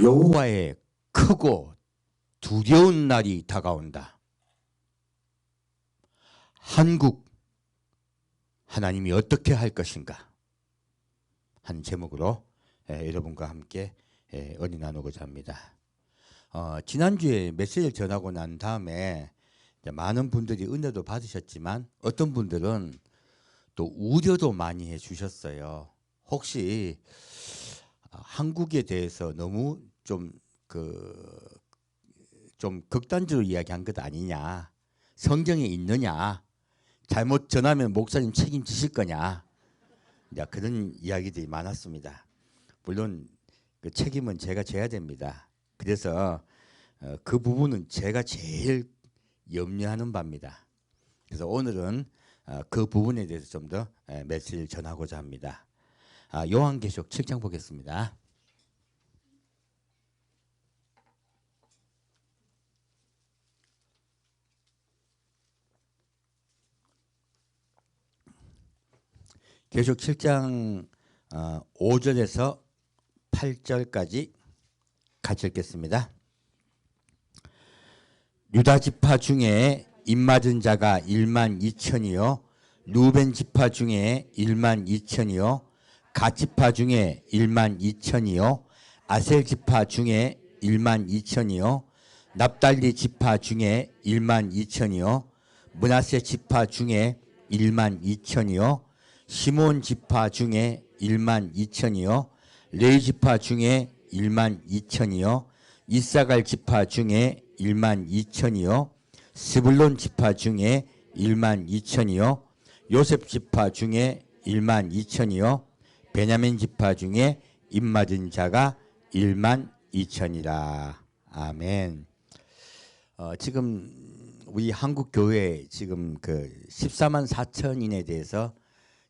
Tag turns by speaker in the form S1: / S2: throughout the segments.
S1: 여호와의 크고 두려운 날이 다가온다. 한국 하나님이 어떻게 할 것인가 한 제목으로 여러분과 함께 은혜 나누고자 합니다. 지난주에 메시지를 전하고 난 다음에 많은 분들이 은혜도 받으셨지만 어떤 분들은 또 우려도 많이 해주셨어요. 혹시 한국에 대해서 너무 좀 극단적으로 이야기한 것 아니냐, 성경에 있느냐, 잘못 전하면 목사님 책임지실 거냐, 그런 이야기들이 많았습니다. 물론 그 책임은 제가 져야 됩니다. 그래서 그 부분은 제가 제일 염려하는 바입니다. 그래서 오늘은 그 부분에 대해서 좀 더 메시지를 전하고자 합니다. 요한계시록 7장 보겠습니다. 계시록 7장 5절에서 8절까지 같이 읽겠습니다. 유다 지파 중에 입맞은 자가 1만 2천이요 루벤 지파 중에 1만 2천이요 갓 지파 중에 1만 2천이요 아셀 지파 중에 1만 2천이요 납달리 지파 중에 1만 2천이요 므낫세 지파 중에 1만 2천이요 시몬 지파 중에 1만 2천이요 레위 지파 중에 1만 2천이요 이사갈 지파 중에 1만 2천이요 스불론 지파 중에 1만 2천이요 요셉 지파 중에 1만 2천이요 베냐민 지파 중에 입맞은 자가 1만 2천이라. 아멘. 지금 우리 한국 교회 지금 그 14만 4천인에 대해서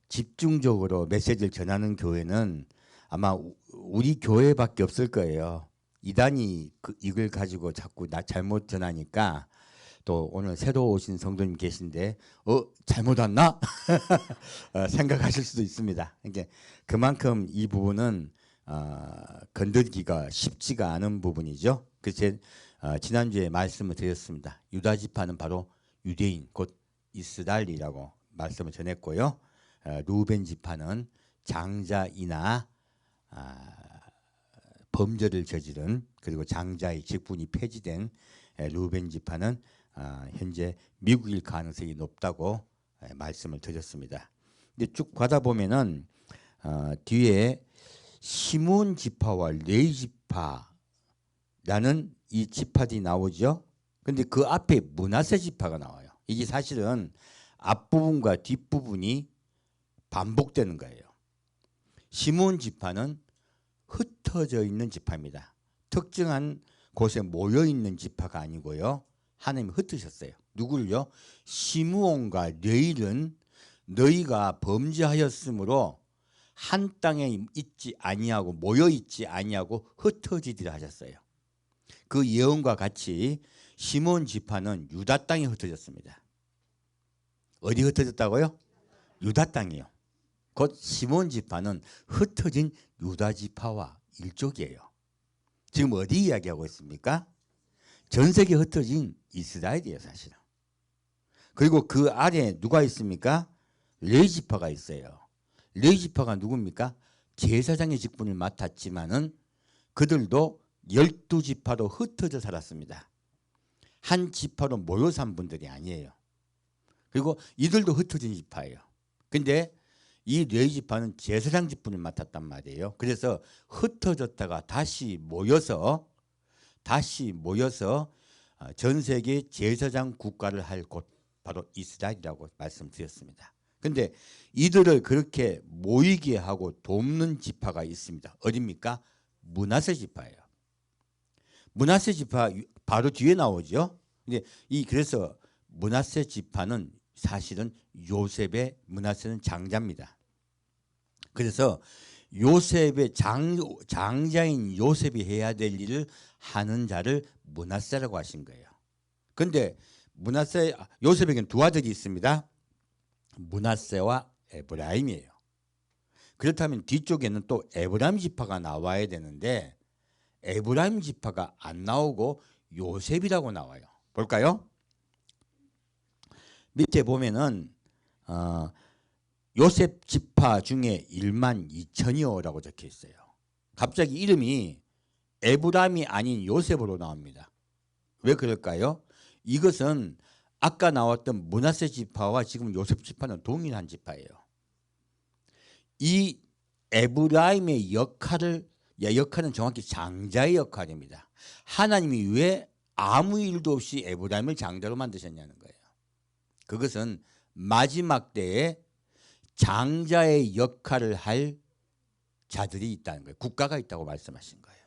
S1: 집중적으로 메시지를 전하는 교회는 아마 우리 교회밖에 없을 거예요. 이단이 이걸 가지고 자꾸 잘못 전하니까 또 오늘 새로 오신 성도님 계신데 잘못 왔나? 생각하실 수도 있습니다. 그러니까 그만큼 이 부분은 건들기가 쉽지가 않은 부분이죠. 그래서 지난주에 말씀을 드렸습니다. 유다 지파는 바로 유대인 곧 이스라엘이라고 말씀을 전했고요. 루벤 지파는 장자이나 범죄를 저지른 그리고 장자의 직분이 폐지된 루벤 지파는 현재 미국일 가능성이 높다고 말씀을 드렸습니다. 근데 쭉 가다 보면은 뒤에 시몬 지파와 레위 지파라는 이 지파들이 나오죠. 근데 그 앞에 므낫세 지파가 나와요. 이게 사실은 앞부분과 뒷부분이 반복되는 거예요. 시몬 지파는 흩어져 있는 지파입니다. 특정한 곳에 모여 있는 지파가 아니고요. 하나님이 흩으셨어요. 누구를요? 시므온과 레위는 너희가 범죄하였으므로 한 땅에 있지 아니하고 모여 있지 아니하고 흩어지리라 하셨어요. 그 예언과 같이 시몬 지파는 유다 땅에 흩어졌습니다. 어디 흩어졌다고요? 유다 땅이요. 곧 시몬 지파는 흩어진 유다 지파와 일족이에요. 지금 어디 이야기하고 있습니까? 전 세계에 흩어진 이스라엘이에요, 사실은. 그리고 그 아래에 누가 있습니까? 레위 지파가 있어요. 레위 지파가 누굽니까? 제사장의 직분을 맡았지만은 그들도 12지파로 흩어져 살았습니다. 한 지파로 모여 산 분들이 아니에요. 그리고 이들도 흩어진 지파예요. 근데 이 레위 지파는 제사장 직분을 맡았단 말이에요. 그래서 흩어졌다가 다시 모여서 전 세계 제사장 국가를 할 곳 바로 이스라엘이라고 말씀드렸습니다. 근데 이들을 그렇게 모이게 하고 돕는 지파가 있습니다. 어디입니까? 므낫세 지파예요. 므낫세 지파 바로 뒤에 나오죠. 근데 그래서 므낫세 지파는 사실은 므낫세는 장자입니다. 그래서 요셉의 장자인 요셉이 해야 될 일을 하는 자를 므낫세라고 하신 거예요. 그런데 요셉에게는 두 아들이 있습니다. 므낫세와 에브라임이에요. 그렇다면 뒤쪽에는 또 에브라임 지파가 나와야 되는데 에브라임 지파가 안 나오고 요셉이라고 나와요. 볼까요? 밑에 보면은 요셉 지파 중에 1만 2천이요라고 적혀 있어요. 갑자기 이름이 에브라임이 아닌 요셉으로 나옵니다. 왜 그럴까요? 이것은 아까 나왔던 므낫세 지파와 지금 요셉 지파는 동일한 지파예요. 이 에브라임의 역할은 정확히 장자의 역할입니다. 하나님이 왜 아무 일도 없이 에브라임을 장자로 만드셨냐는 거예요. 그것은 마지막 때에 장자의 역할을 할 자들이 있다는 거예요. 국가가 있다고 말씀하신 거예요.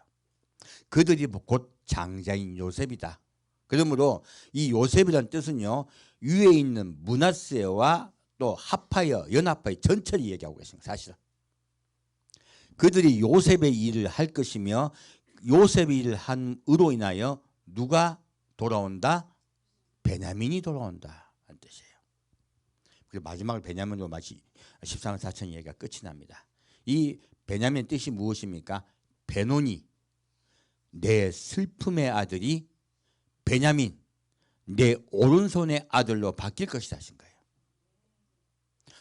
S1: 그들이 곧 장자인 요셉이다. 그러므로 이 요셉이라는 뜻은요, 위에 있는 므낫세와 또 합하여 연합하여 전체를 얘기하고 계십니다. 사실은 그들이 요셉의 일을 할 것이며 요셉의 일을 함으로 인하여 누가 돌아온다? 베냐민이 돌아온다 하는 뜻이에요. 그리고 마지막으로 베냐민으로 마치 14만 4천 얘기가 끝이 납니다. 이 베냐민의 뜻이 무엇입니까? 베노니, 내 슬픔의 아들이 베냐민, 내 오른손의 아들로 바뀔 것이다 하신 거예요.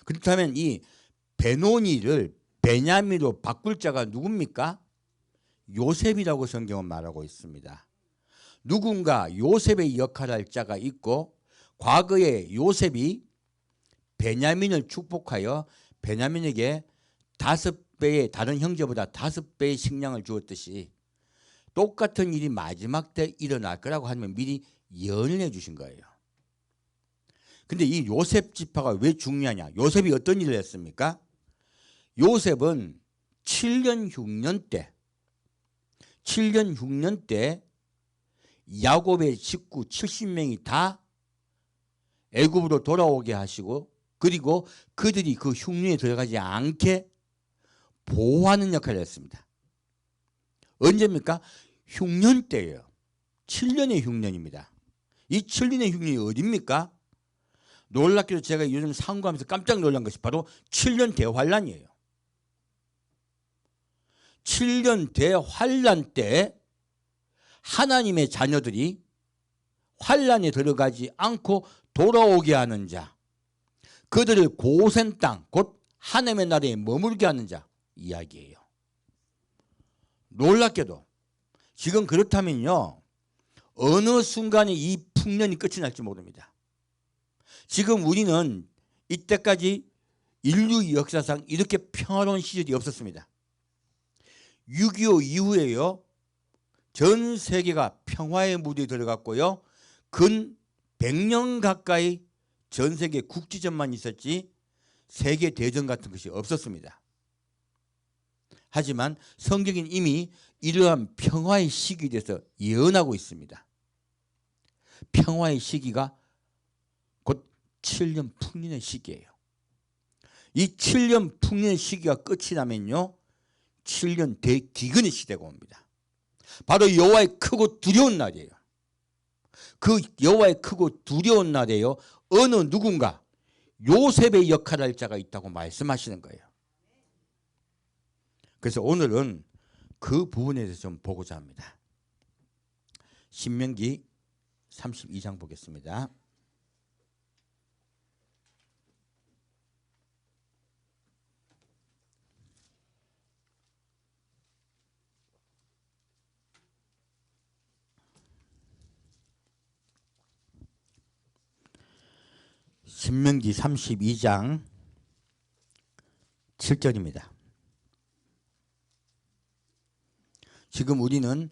S1: 그렇다면 이 베노니를 베냐민으로 바꿀 자가 누굽니까? 요셉이라고 성경은 말하고 있습니다. 누군가 요셉의 역할을 할 자가 있고 과거에 요셉이 베냐민을 축복하여 베냐민에게 5배의 다른 형제보다 5배의 식량을 주었듯이 똑같은 일이 마지막 때 일어날 거라고 하면 미리 예언을 해 주신 거예요. 근데 이 요셉 지파가 왜 중요하냐? 요셉이 어떤 일을 했습니까? 요셉은 7년 흉년 때 야곱의 식구 70명이 다 애굽으로 돌아오게 하시고 그리고 그들이 그 흉년에 들어가지 않게 보호하는 역할을 했습니다. 언제입니까? 흉년 때예요. 7년의 흉년입니다. 이 7년의 흉년이 어디입니까? 놀랍게도 제가 요즘 상고하면서 깜짝 놀란 것이 바로 7년 대환란이에요. 7년 대환란 때 하나님의 자녀들이 환란에 들어가지 않고 돌아오게 하는 자, 그들을 고센 땅, 곧 하나님의 나라에 머물게 하는 자 이야기예요. 놀랍게도 지금 그렇다면요, 어느 순간에 이 풍년이 끝이 날지 모릅니다. 지금 우리는 이때까지 인류 역사상 이렇게 평화로운 시절이 없었습니다. 6.25 이후에요, 전 세계가 평화의 무대에 들어갔고요, 근 100년 가까이 전 세계 국지전만 있었지 세계 대전 같은 것이 없었습니다. 하지만 성경은 이미 이러한 평화의 시기에 대해서 예언하고 있습니다. 평화의 시기가 곧 7년 풍년의 시기예요. 이 7년 풍년의 시기가 끝이 나면요, 7년 대기근의 시대가 옵니다. 바로 여호와의 크고 두려운 날이에요. 그 여호와의 크고 두려운 날에요, 어느 누군가 요셉의 역할을 할 자가 있다고 말씀하시는 거예요. 그래서 오늘은 그 부분에 대해서 좀 보고자 합니다. 신명기 32장 보겠습니다. 신명기 32장 7절입니다. 지금 우리는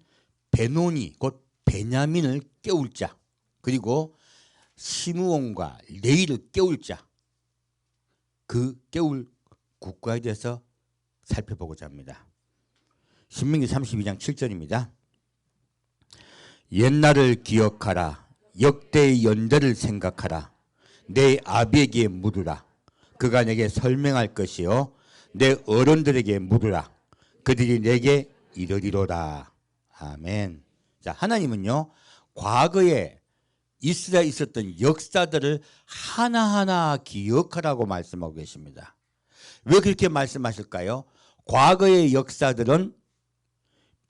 S1: 베노니 곧 베냐민을 깨울 자, 그리고 시므온과 레위를 깨울 자, 그 깨울 국가에 대해서 살펴보고자 합니다. 신명기 32장 7절입니다. 옛날을 기억하라. 역대의 연대를 생각하라. 내 아비에게 물으라. 그가 내게 설명할 것이요 내 어른들에게 물으라. 그들이 내게 이르리로다. 아멘. 자, 하나님은요, 과거에 이스라엘에 있었던 역사들을 하나하나 기억하라고 말씀하고 계십니다. 왜 그렇게 말씀하실까요? 과거의 역사들은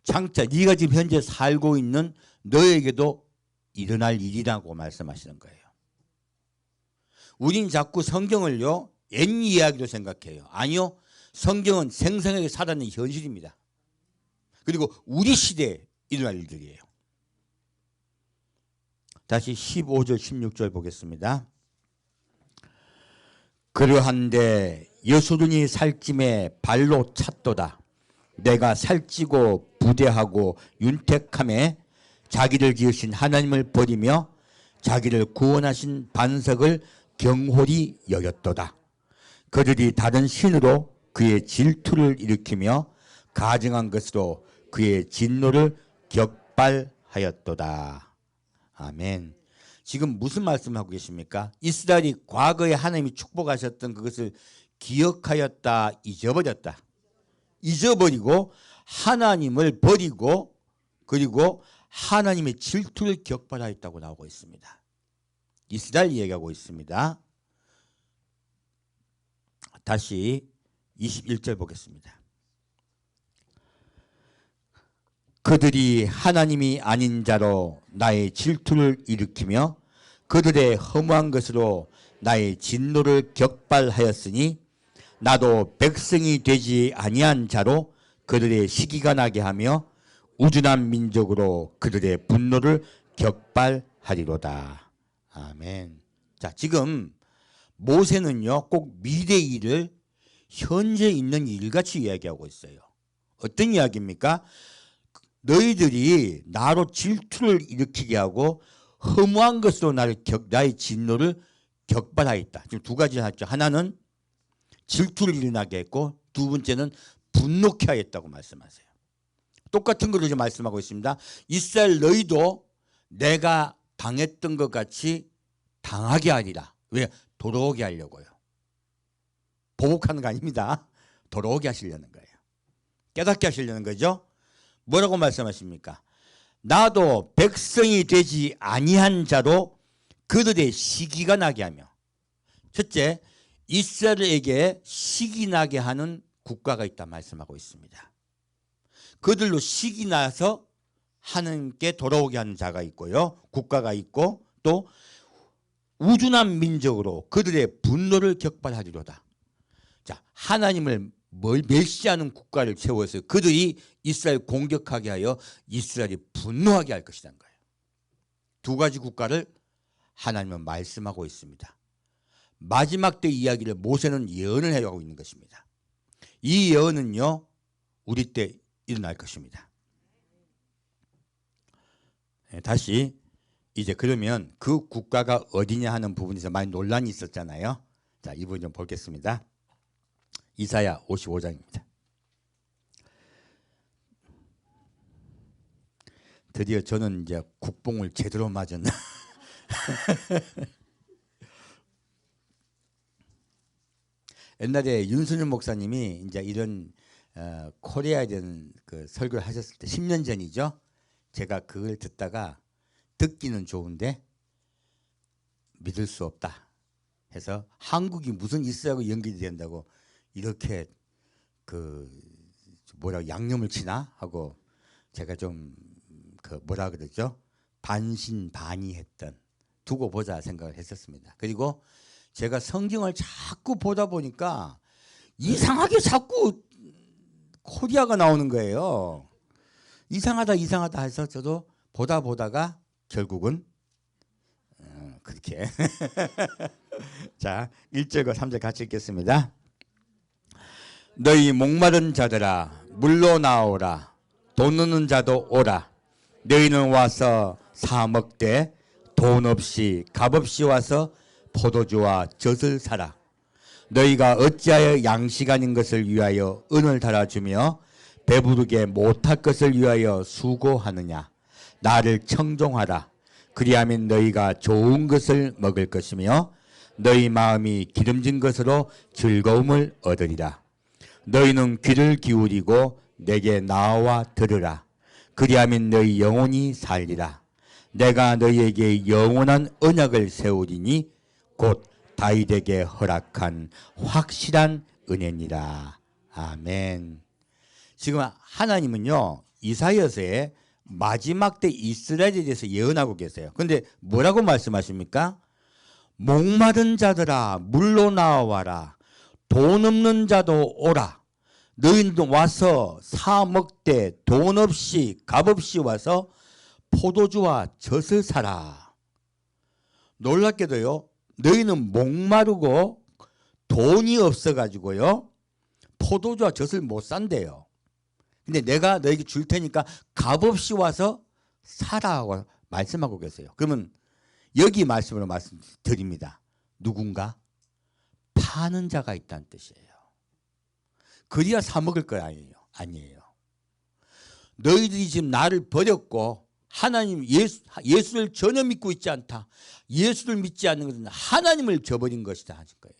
S1: 장차 네가 지금 현재 살고 있는 너에게도 일어날 일이라고 말씀하시는 거예요. 우린 자꾸 성경을요 옛 이야기로 생각해요. 아니요, 성경은 생생하게 살아있는 현실입니다. 그리고 우리 시대에 일어날 일들이에요. 다시 15절 16절 보겠습니다. 그러한데 여소run이 살찜에 발로 찼도다. 내가 살찌고 부대하고 윤택함에 자기를 지으신 하나님을 버리며 자기를 구원하신 반석을 경홀히 여겼도다. 그들이 다른 신으로 그의 질투를 일으키며 가증한 것으로 그의 진노를 격발하였도다. 아멘. 지금 무슨 말씀을 하고 계십니까? 이스라엘이 과거에 하나님이 축복하셨던 그것을 기억하였다, 잊어버렸다. 잊어버리고 하나님을 버리고 그리고 하나님의 질투를 격발하였다고 나오고 있습니다. 이스라엘 이야기하고 있습니다. 다시 21절 보겠습니다. 그들이 하나님이 아닌 자로 나의 질투를 일으키며 그들의 허무한 것으로 나의 진노를 격발하였으니 나도 백성이 되지 아니한 자로 그들의 시기가 나게 하며 우둔한 민족으로 그들의 분노를 격발하리로다. 아멘. 자, 지금 모세는요 꼭 미래 일을 현재 있는 일같이 이야기하고 있어요. 어떤 이야기입니까? 너희들이 나로 질투를 일으키게 하고 허무한 것으로 나의 진노를 격발하였다. 지금 두 가지 하죠. 하나는 질투를 일어나게 했고 두 번째는 분노케 하였다고 말씀하세요. 똑같은 것을 말씀하고 있습니다. 이스라엘 너희도 내가 당했던 것 같이 당하게 하리라. 왜? 돌아오게 하려고요. 보복하는 거 아닙니다. 돌아오게 하시려는 거예요. 깨닫게 하시려는 거죠. 뭐라고 말씀하십니까? 나도 백성이 되지 아니한 자로 그들의 시기가 나게 하며. 첫째, 이스라엘에게 시기 나게 하는 국가가 있다 말씀하고 있습니다. 그들로 시기 나서 하나님께 돌아오게 하는 자가 있고요. 국가가 있고 또 우둔한 민족으로 그들의 분노를 격발하리로다. 자, 하나님을 멸시하는 국가를 세워서 그들이 이스라엘 공격하게 하여 이스라엘이 분노하게 할 것이라는 거예요. 두 가지 국가를 하나님은 말씀하고 있습니다. 마지막 때 이야기를 모세는 예언을 해가고 있는 것입니다. 이 예언은요 우리 때 일어날 것입니다. 다시 이제 그러면 그 국가가 어디냐 하는 부분에서 많이 논란이 있었잖아요. 자, 이 부분 좀 보겠습니다. 이사야 55장입니다. 드디어 저는 이제 국뽕을 제대로 맞았나. 옛날에 윤순일 목사님이 이제 이런 코리아에 대한 그 설교를 하셨을 때 10년 전이죠. 제가 그걸 듣다가 듣기는 좋은데 믿을 수 없다 해서 한국이 무슨 이스라엘과 연결이 된다고 이렇게 그 뭐라고 양념을 치나 하고 제가 좀 그 뭐라 그러죠? 반신반의했던 두고 보자 생각을 했었습니다. 그리고 제가 성경을 자꾸 보다 보니까 이상하게 자꾸 코리아가 나오는 거예요. 이상하다 이상하다 해서 저도 보다 보다가 결국은 그렇게 자 1절과 3절 같이 읽겠습니다. 너희 목마른 자들아 물로 나오라. 돈 없는 자도 오라. 너희는 와서 사 먹되 돈 없이 값 없이 와서 포도주와 젖을 사라. 너희가 어찌하여 양식 아닌 것을 위하여 은을 달아주며 배부르게 못할 것을 위하여 수고하느냐. 나를 청종하라. 그리하면 너희가 좋은 것을 먹을 것이며 너희 마음이 기름진 것으로 즐거움을 얻으리라. 너희는 귀를 기울이고 내게 나와 들으라. 그리하면 너희 영혼이 살리라. 내가 너희에게 영원한 언약을 세우리니 곧 다윗에게 허락한 확실한 은혜니라. 아멘. 지금 하나님은요 이사야서에 마지막 때 이스라엘에 대해서 예언하고 계세요. 그런데 뭐라고 말씀하십니까? 목마른 자들아 물로 나와라. 돈 없는 자도 오라. 너희도 와서 사 먹되 돈 없이 값 없이 와서 포도주와 젖을 사라. 놀랍게도요, 너희는 목마르고 돈이 없어가지고요 포도주와 젖을 못 산대요. 근데 내가 너에게 줄 테니까 값없이 와서 사라고 말씀하고 계세요. 그러면 여기 말씀으로 말씀드립니다. 누군가 파는 자가 있다는 뜻이에요. 그래야 사 먹을 거 아니에요. 너희들이 지금 나를 버렸고 하나님 예수를 전혀 믿고 있지 않다. 예수를 믿지 않는 것은 하나님을 저버린 것이다 하실 거예요.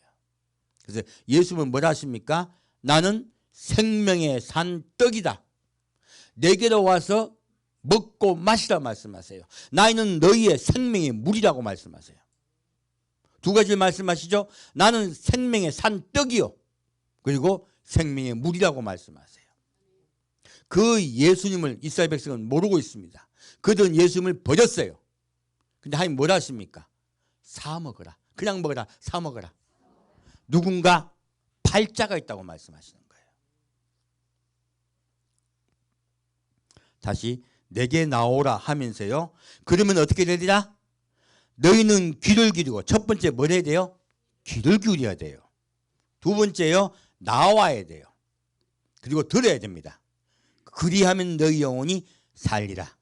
S1: 그래서 예수님은 뭐라 하십니까? 나는 생명의 산 떡이다. 내게로 와서 먹고 마시라 말씀하세요. 나는 너희의 생명의 물이라고 말씀하세요. 두 가지를 말씀하시죠. 나는 생명의 산 떡이요. 그리고 생명의 물이라고 말씀하세요. 그 예수님을 이스라엘 백성은 모르고 있습니다. 그들은 예수님을 버렸어요. 근데 하나님 뭐라 하십니까? 사 먹어라. 그냥 먹어라. 사 먹어라. 누군가 팔자가 있다고 말씀하시는 거예요. 다시 내게 나오라 하면서요. 그러면 어떻게 되리라? 너희는 귀를 기울이고, 첫 번째 뭘 해야 돼요? 귀를 기울여야 돼요. 두 번째요, 나와야 돼요. 그리고 들어야 됩니다. 그리하면 너희 영혼이 살리라.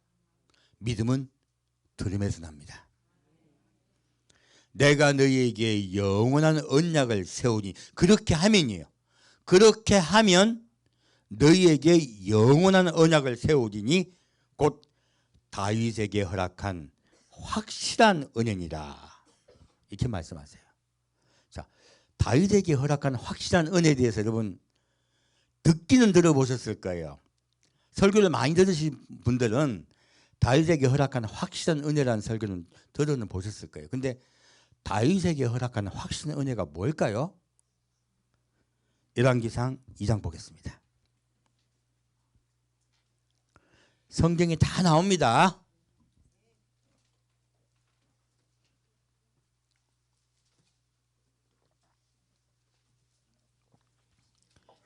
S1: 믿음은 들음에서 납니다. 내가 너희에게 영원한 언약을 세우니, 그렇게 하면이에요. 그렇게 하면 너희에게 영원한 언약을 세우리니 곧 다윗에게 허락한 확실한 은혜니라. 이렇게 말씀하세요. 자, 다윗에게 허락한 확실한 은혜에 대해서 여러분 듣기는 들어보셨을 거예요. 설교를 많이 들으신 분들은 다윗에게 허락한 확실한 은혜라는 설교는 들어는 보셨을 거예요. 근데 다윗에게 허락한 확실한 은혜가 뭘까요? 열왕기상 2장 보겠습니다. 성경에 다 나옵니다.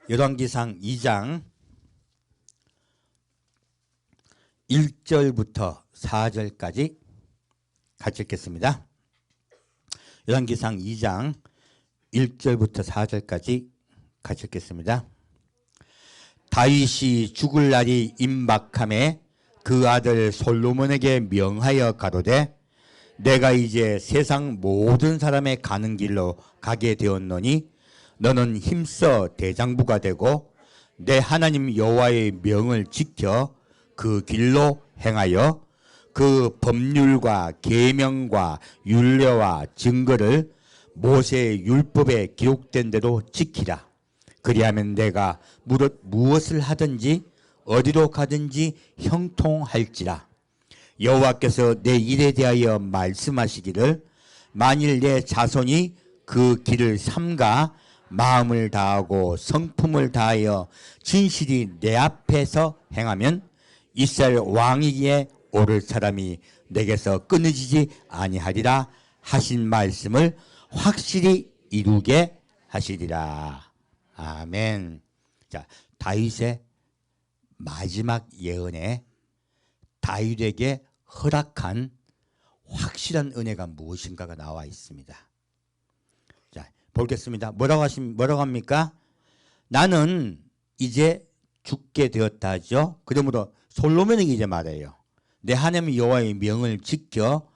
S1: 열왕기상 2장 1절부터 4절까지 같이 읽겠습니다. 열왕기상 2장 1절부터 4절까지 같이 읽겠습니다. 다윗이 죽을 날이 임박함에 그 아들 솔로몬에게 명하여 가로되 내가 이제 세상 모든 사람의 가는 길로 가게 되었노니 너는 힘써 대장부가 되고 내 하나님 여호와의 명을 지켜 그 길로 행하여 그 법률과 계명과 율례와 증거를 모세의 율법에 기록된 대로 지키라. 그리하면 내가 무엇을 하든지 어디로 가든지 형통할지라. 여호와께서 내 일에 대하여 말씀하시기를 만일 내 자손이 그 길을 삼가 마음을 다하고 성품을 다하여 진실이 내 앞에서 행하면 이스라엘 왕위에 오를 사람이 내게서 끊어지지 아니하리라 하신 말씀을 확실히 이루게 하시리라. 아멘. 자, 다윗의 마지막 예언에 다윗에게 허락한 확실한 은혜가 무엇인가가 나와 있습니다. 자, 보겠습니다. 뭐라고 합니까? 나는 이제 죽게 되었다 하죠. 그러므로 솔로몬에게 이제 말해요. 내 하나님 여호와의 명을 지켜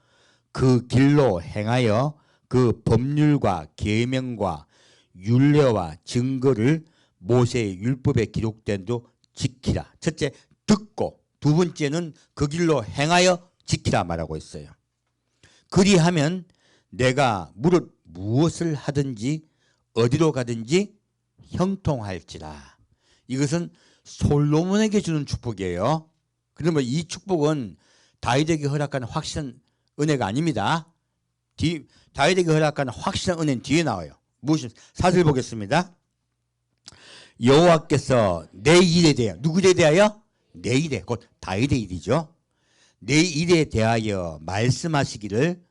S1: 그 길로 행하여 그 법률과 계명과 율례와 증거를 모세의 율법에 기록된 대로 지키라. 첫째, 듣고, 두 번째는 그 길로 행하여 지키라 말하고 있어요. 그리하면 내가 무엇을 하든지 어디로 가든지 형통할지라. 이것은 솔로몬에게 주는 축복이에요. 그러면 이 축복은 다윗에게 허락한 확실한 은혜가 아닙니다. 다윗에게 허락한 확실한 은혜는 뒤에 나와요. 무엇이? 사절 보겠습니다. 여호와께서 내 일에 대하여, 누구에 대하여? 내 일에, 곧 다윗의 일이죠. 내 일에 대하여 말씀하시기를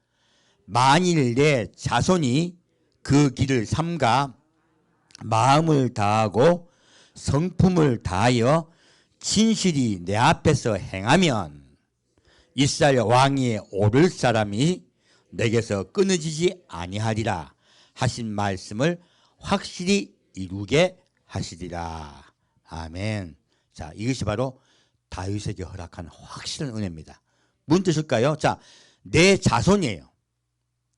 S1: 만일 내 자손이 그 길을 삼가 마음을 다하고 성품을 다하여 진실이 내 앞에서 행하면 이스라엘 왕위에 오를 사람이 내게서 끊어지지 아니하리라 하신 말씀을 확실히 이루게 하시리라. 아멘. 자, 이것이 바로 다윗에게 허락한 확실한 은혜입니다. 무슨 뜻일까요? 자, 내 자손이에요.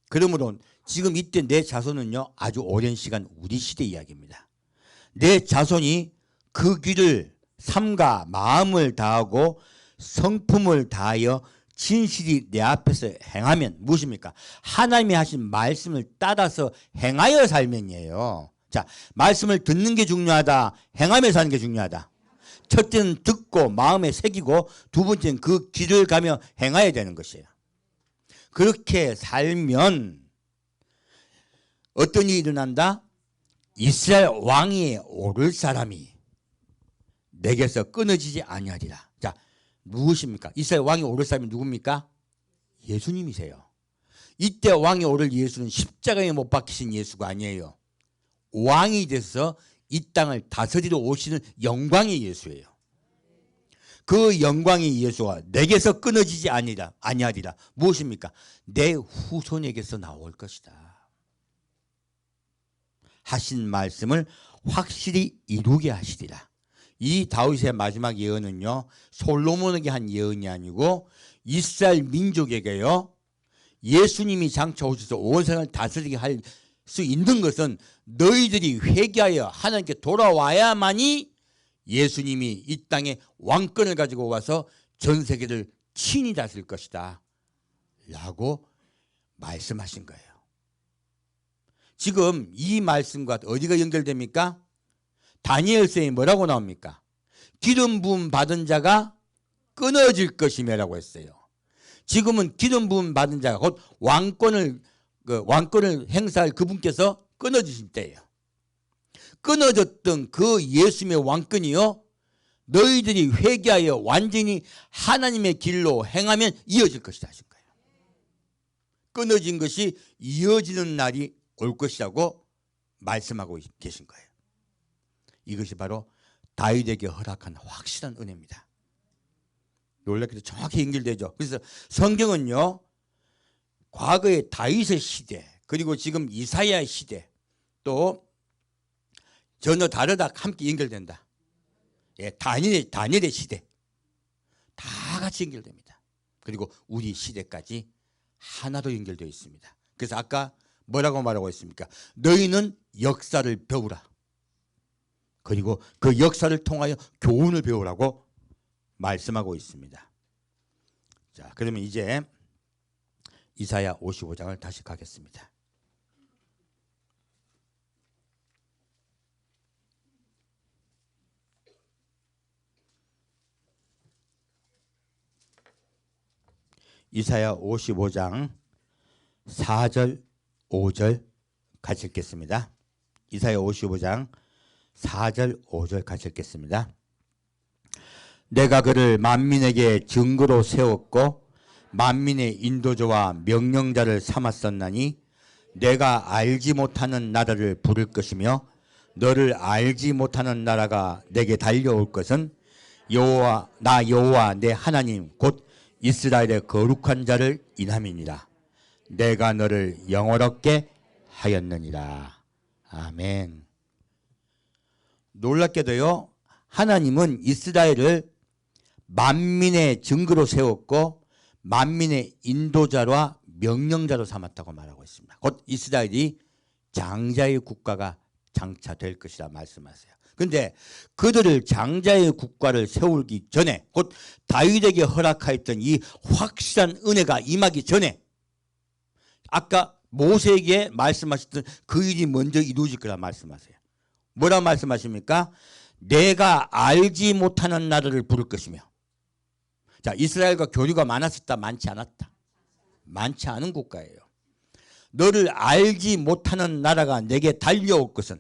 S1: 그러므로 지금 이때 내 자손은요, 아주 오랜 시간 우리 시대 이야기입니다. 내 자손이 그 길을 삼가 마음을 다하고 성품을 다하여 진실이 내 앞에서 행하면 무엇입니까? 하나님이 하신 말씀을 따라서 행하여 살면이에요. 자, 말씀을 듣는 게 중요하다, 행하며 사는 게 중요하다. 첫째는 듣고 마음에 새기고 두 번째는 그 길을 가며 행해야 되는 것이에요. 그렇게 살면 어떤 일이 일어난다? 이스라엘 왕위에 오를 사람이 내게서 끊어지지 아니하리라. 자, 무엇입니까? 이스라엘 왕이 오를 사람이 누굽니까? 예수님이세요. 이때 왕이 오를 예수는 십자가에 못 박히신 예수가 아니에요. 왕이 돼서 이 땅을 다스리러 오시는 영광의 예수예요. 그 영광의 예수가 내게서 끊어지지 아니하리라. 무엇입니까? 내 후손에게서 나올 것이다 하신 말씀을 확실히 이루게 하시리라. 이 다윗의 마지막 예언은요, 솔로몬에게 한 예언이 아니고 이스라엘 민족에게요, 예수님이 장차 오셔서 온 세상을 다스리게 할 수 있는 것은 너희들이 회개하여 하나님께 돌아와야만이 예수님이 이 땅에 왕권을 가지고 와서 전 세계를 친히 다스릴 것이다 라고 말씀하신 거예요. 지금 이 말씀과 어디가 연결됩니까? 다니엘서에 뭐라고 나옵니까? 기름 부음 받은 자가 끊어질 것이며 라고 했어요. 지금은 기름 부음 받은 자가 곧 왕권을 행사할 그분께서 끊어지실 때예요. 끊어졌던 그 예수님의 왕권이요, 너희들이 회개하여 완전히 하나님의 길로 행하면 이어질 것이다 하신 거예요. 끊어진 것이 이어지는 날이 올 것이라고 말씀하고 계신 거예요. 이것이 바로 다윗에게 허락한 확실한 은혜입니다. 놀랍게도 정확히 연결되죠. 그래서 성경은요, 과거의 다윗의 시대, 그리고 지금 이사야의 시대, 또 전혀 다르다 함께 연결된다. 예, 다니엘의 시대 다 같이 연결됩니다. 그리고 우리 시대까지 하나로 연결되어 있습니다. 그래서 아까 뭐라고 말하고 있습니까? 너희는 역사를 배우라. 그리고 그 역사를 통하여 교훈을 배우라고 말씀하고 있습니다. 자, 그러면 이제 이사야 55장을 다시 가겠습니다. 이사야 55장 4절 5절 같이 읽겠습니다. 이사야 55장 4절 5절 같이 읽겠습니다. 내가 그를 만민에게 증거로 세웠고 만민의 인도자와 명령자를 삼았었나니 내가 알지 못하는 나라를 부를 것이며 너를 알지 못하는 나라가 내게 달려올 것은 나 여호와 내 하나님 곧 이스라엘의 거룩한 자를 인함이니라. 내가 너를 영원롭게 하였느니라. 아멘. 놀랍게도요, 하나님은 이스라엘을 만민의 증거로 세웠고 만민의 인도자와 명령자로 삼았다고 말하고 있습니다. 곧 이스라엘이 장자의 국가가 장차될 것이라 말씀하세요. 그런데 그들을 장자의 국가를 세우기 전에, 곧 다윗에게 허락하였던 이 확실한 은혜가 임하기 전에 아까 모세에게 말씀하셨던 그 일이 먼저 이루어질 거라 말씀하세요. 뭐라 말씀하십니까? 내가 알지 못하는 나라를 부를 것이며. 자, 이스라엘과 교류가 많았었다, 많지 않았다? 많지 않은 국가예요. 너를 알지 못하는 나라가 내게 달려올 것은,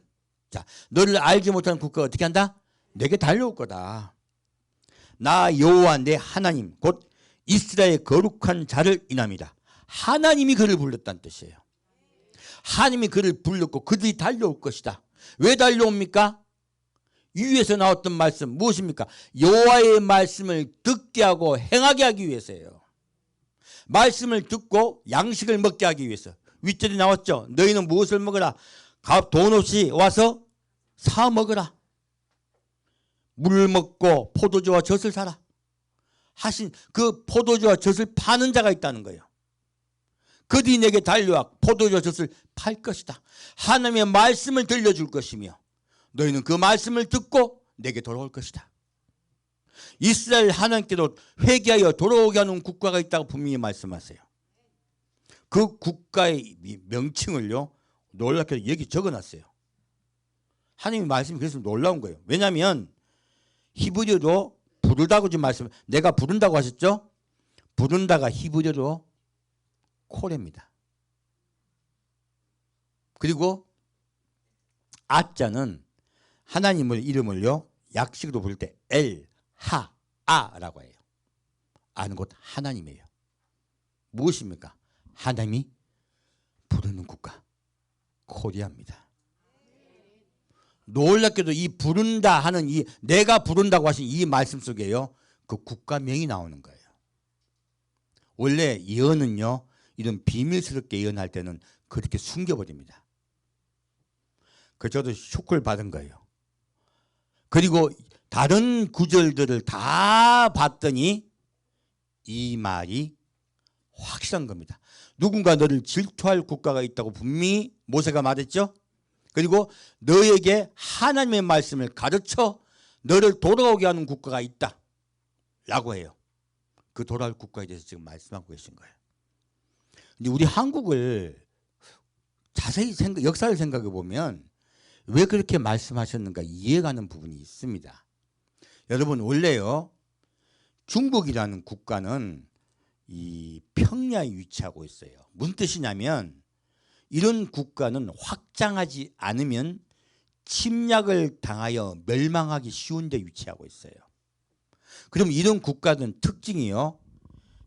S1: 자, 너를 알지 못하는 국가가 어떻게 한다? 내게 달려올 거다. 나 여호와 내 하나님 곧 이스라엘의 거룩한 자를 인함이다. 하나님이 그를 불렀다는 뜻이에요. 하나님이 그를 불렀고 그들이 달려올 것이다. 왜 달려옵니까? 위에서 나왔던 말씀 무엇입니까? 여호와의 말씀을 듣게 하고 행하게 하기 위해서예요. 말씀을 듣고 양식을 먹게 하기 위해서. 윗절에 나왔죠. 너희는 무엇을 먹으라? 돈 없이 와서 사 먹으라. 물을 먹고 포도주와 젖을 사라 하신 그 포도주와 젖을 파는 자가 있다는 거예요. 그들이 내게 달려와 포도주와 젖을 팔 것이다. 하나님의 말씀을 들려줄 것이며 너희는 그 말씀을 듣고 내게 돌아올 것이다. 이스라엘 하나님께도 회개하여 돌아오게 하는 국가가 있다고 분명히 말씀하세요. 그 국가의 명칭을요 놀랍게도 여기 적어놨어요. 하나님의 말씀이 그래서 놀라운 거예요. 왜냐하면 히브리어로 부르다고 지금 말씀, 내가 부른다고 하셨죠? 부른다가 히브리어로 코레입니다. 그리고 아자는 하나님의 이름을요 약식으로 부를 때 엘, 하, 아라고 해요. 아는 것 하나님이에요. 무엇입니까? 하나님이 부르는 국가 코리아입니다. 놀랍게도 이 부른다 하는 이 내가 부른다고 하신 이 말씀 속에요 그 국가명이 나오는 거예요. 원래 예언은요 이런 비밀스럽게 예언할 때는 그렇게 숨겨버립니다. 그 저도 쇼크를 받은 거예요. 그리고 다른 구절들을 다 봤더니 이 말이 확실한 겁니다. 누군가 너를 질투할 국가가 있다고 분명히 모세가 말했죠. 그리고 너에게 하나님의 말씀을 가르쳐 너를 돌아오게 하는 국가가 있다 라고 해요. 그 돌아올 국가에 대해서 지금 말씀하고 계신 거예요. 근데 우리 한국을 자세히 역사를 생각해 보면 왜 그렇게 말씀하셨는가 이해가는 부분이 있습니다. 여러분 원래요 중국이라는 국가는 이 평야에 위치하고 있어요. 무슨 뜻이냐면 이런 국가는 확장하지 않으면 침략을 당하여 멸망하기 쉬운 데 위치하고 있어요. 그럼 이런 국가는 특징이요